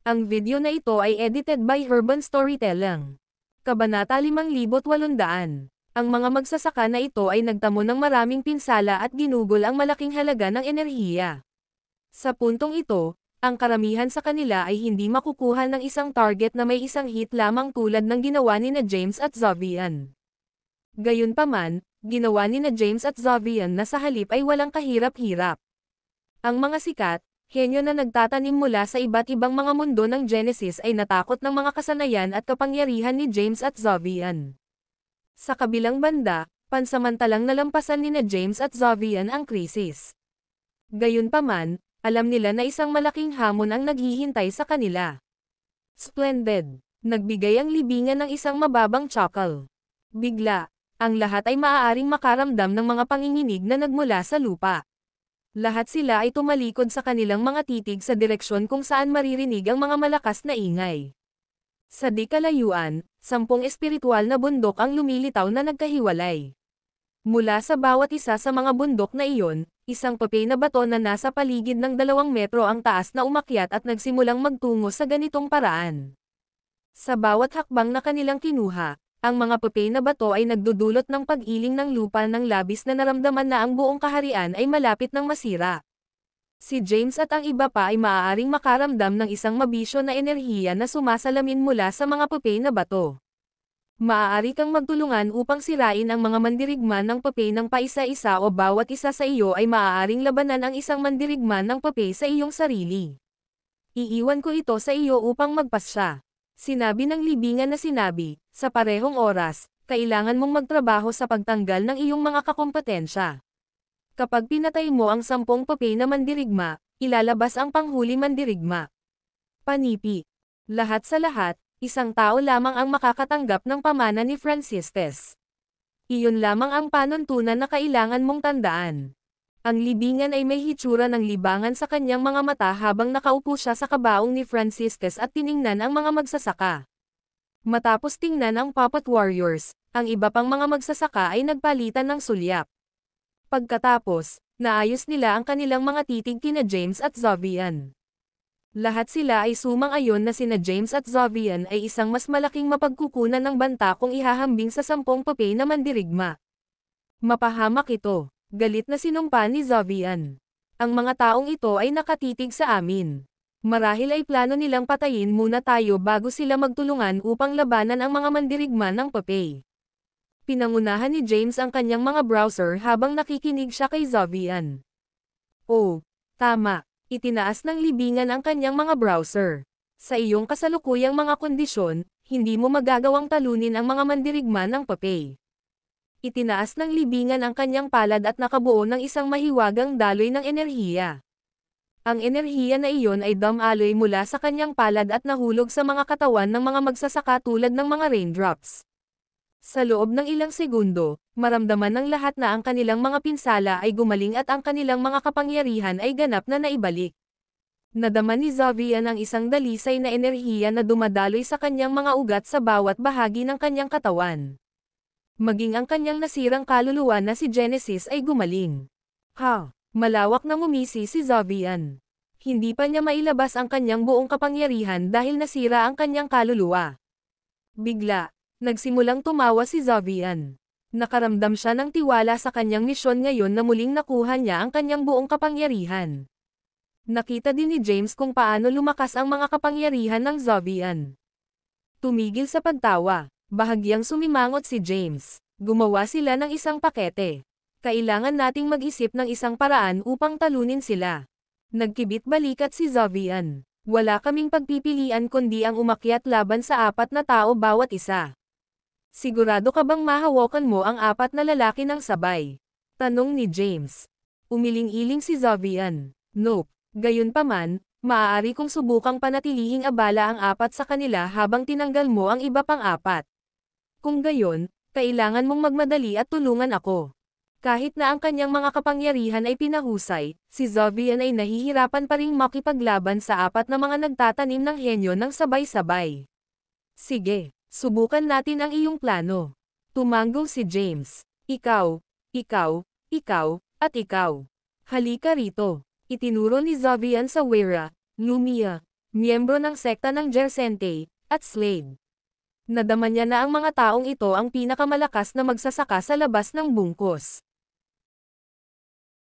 Ang video na ito ay edited by Urban Storytelling. Kabanata 5800. Ang mga magsasaka na ito ay nagtamo ng maraming pinsala at ginugol ang malaking halaga ng enerhiya. Sa puntong ito, ang karamihan sa kanila ay hindi makukuha ng isang target na may isang hit lamang tulad ng ginawa ni na James at Zovian. Gayunpaman, ginawa ni na James at Zovian na sa halip ay walang kahirap-hirap. Ang mga sikat, henyo na nagtatanim mula sa iba't ibang mga mundo ng Genesis ay natakot ng mga kasanayan at kapangyarihan ni James at Zovian. Sa kabilang banda, pansamantalang nalampasan ni na James at Zovian ang krisis. Gayunpaman, alam nila na isang malaking hamon ang naghihintay sa kanila. Splendid! Nagbigay ang libingan ng isang mababang chuckle. Bigla, ang lahat ay maaaring makaramdam ng mga panginginig na nagmula sa lupa. Lahat sila ay tumalikod sa kanilang mga titig sa direksyon kung saan maririnig ang mga malakas na ingay. Sa di kalayuan, 10 espiritual na bundok ang lumilitaw na nagkahiwalay. Mula sa bawat isa sa mga bundok na iyon, isang papel na bato na nasa paligid ng 2 metro ang taas na umakyat at nagsimulang magtungo sa ganitong paraan. Sa bawat hakbang na kanilang kinuha, ang mga papel na bato ay nagdudulot ng pag-iling ng lupa ng labis na naramdaman na ang buong kaharian ay malapit ng masira. Si James at ang iba pa ay maaaring makaramdam ng isang mabisyo na enerhiya na sumasalamin mula sa mga papel na bato. Maaari kang magtulungan upang sirain ang mga mandirigma ng papel ng paisa-isa o bawat isa sa iyo ay maaaring labanan ang isang mandirigma ng papel sa iyong sarili. Iiwan ko ito sa iyo upang magpasya. Sinabi ng libingan na sinabi, sa parehong oras, kailangan mong magtrabaho sa pagtanggal ng iyong mga kakompetensya. Kapag pinatay mo ang 10 papel na mandirigma, ilalabas ang panghuli mandirigma. Panipi. Lahat sa lahat, isang tao lamang ang makakatanggap ng pamana ni Francistes. Iyon lamang ang panuntunan na kailangan mong tandaan. Ang libingan ay may hitsura ng libangan sa kanyang mga mata habang nakaupo siya sa kabaong ni Franciscus at tiningnan ang mga magsasaka. Matapos tingnan ang Puppet Warriors, ang iba pang mga magsasaka ay nagpalitan ng sulyap. Pagkatapos, naayos nila ang kanilang mga titig kina James at Zovian. Lahat sila ay sumang-ayon na sina James at Zovian ay isang mas malaking mapagkukunan ng banta kung ihahambing sa 10 papel na mandirigma. Mapahamak ito, galit na sinumpa ni Zovian. Ang mga taong ito ay nakatitig sa amin. Marahil ay plano nilang patayin muna tayo bago sila magtulungan upang labanan ang mga mandirigma ng papel. Pinangunahan ni James ang kanyang mga browser habang nakikinig siya kay Zovian. Oh, tama. Itinaas ng libingan ang kanyang mga browser. Sa iyong kasalukuyang mga kondisyon, hindi mo magagawang talunin ang mga mandirigma ng papel. Itinaas ng libingan ang kanyang palad at nakabuo ng isang mahiwagang daloy ng enerhiya. Ang enerhiya na iyon ay dumaloy mula sa kanyang palad at nahulog sa mga katawan ng mga magsasaka tulad ng mga raindrops. Sa loob ng ilang segundo, maramdaman ng lahat na ang kanilang mga pinsala ay gumaling at ang kanilang mga kapangyarihan ay ganap na naibalik. Nadama ni Zovian ang isang dalisay na enerhiya na dumadaloy sa kanyang mga ugat sa bawat bahagi ng kanyang katawan. Maging ang kanyang nasirang kaluluwa na si Genesis ay gumaling. Malawak na ngumisi si Zovian. Hindi pa niya mailabas ang kanyang buong kapangyarihan dahil nasira ang kanyang kaluluwa. Bigla, nagsimulang tumawa si Zovian. Nakaramdam siya ng tiwala sa kanyang misyon ngayon na muling nakuha niya ang kanyang buong kapangyarihan. Nakita din ni James kung paano lumakas ang mga kapangyarihan ng Zovian. Tumigil sa pagtawa, bahagyang sumimangot si James. Gumawa sila ng isang pakete. Kailangan nating mag-isip ng isang paraan upang talunin sila. Nagkibit balikat si Zovian. Wala kaming pagpipilian kundi ang umakyat laban sa 4 na tao bawat isa. Sigurado ka bang mahawakan mo ang 4 na lalaki ng sabay? Tanong ni James. Umiling-iling si Zovian. Nope. Gayunpaman, maaari kong subukang panatilihing abala ang 4 sa kanila habang tinanggal mo ang iba pang 4. Kung gayon, kailangan mong magmadali at tulungan ako. Kahit na ang kanyang mga kapangyarihan ay pinahusay, si Zovian ay nahihirapan pa ring makipaglaban sa 4 na mga nagtatanim ng henyo ng sabay-sabay. Sige, subukan natin ang iyong plano. Tumango si James. Ikaw, at ikaw. Halika rito. Itinuro ni Zovian sa Wera, Lumia, miyembro ng sekta ng Jersente, at Slade. Nadama niya na ang mga taong ito ang pinakamalakas na magsasaka sa labas ng bungkos.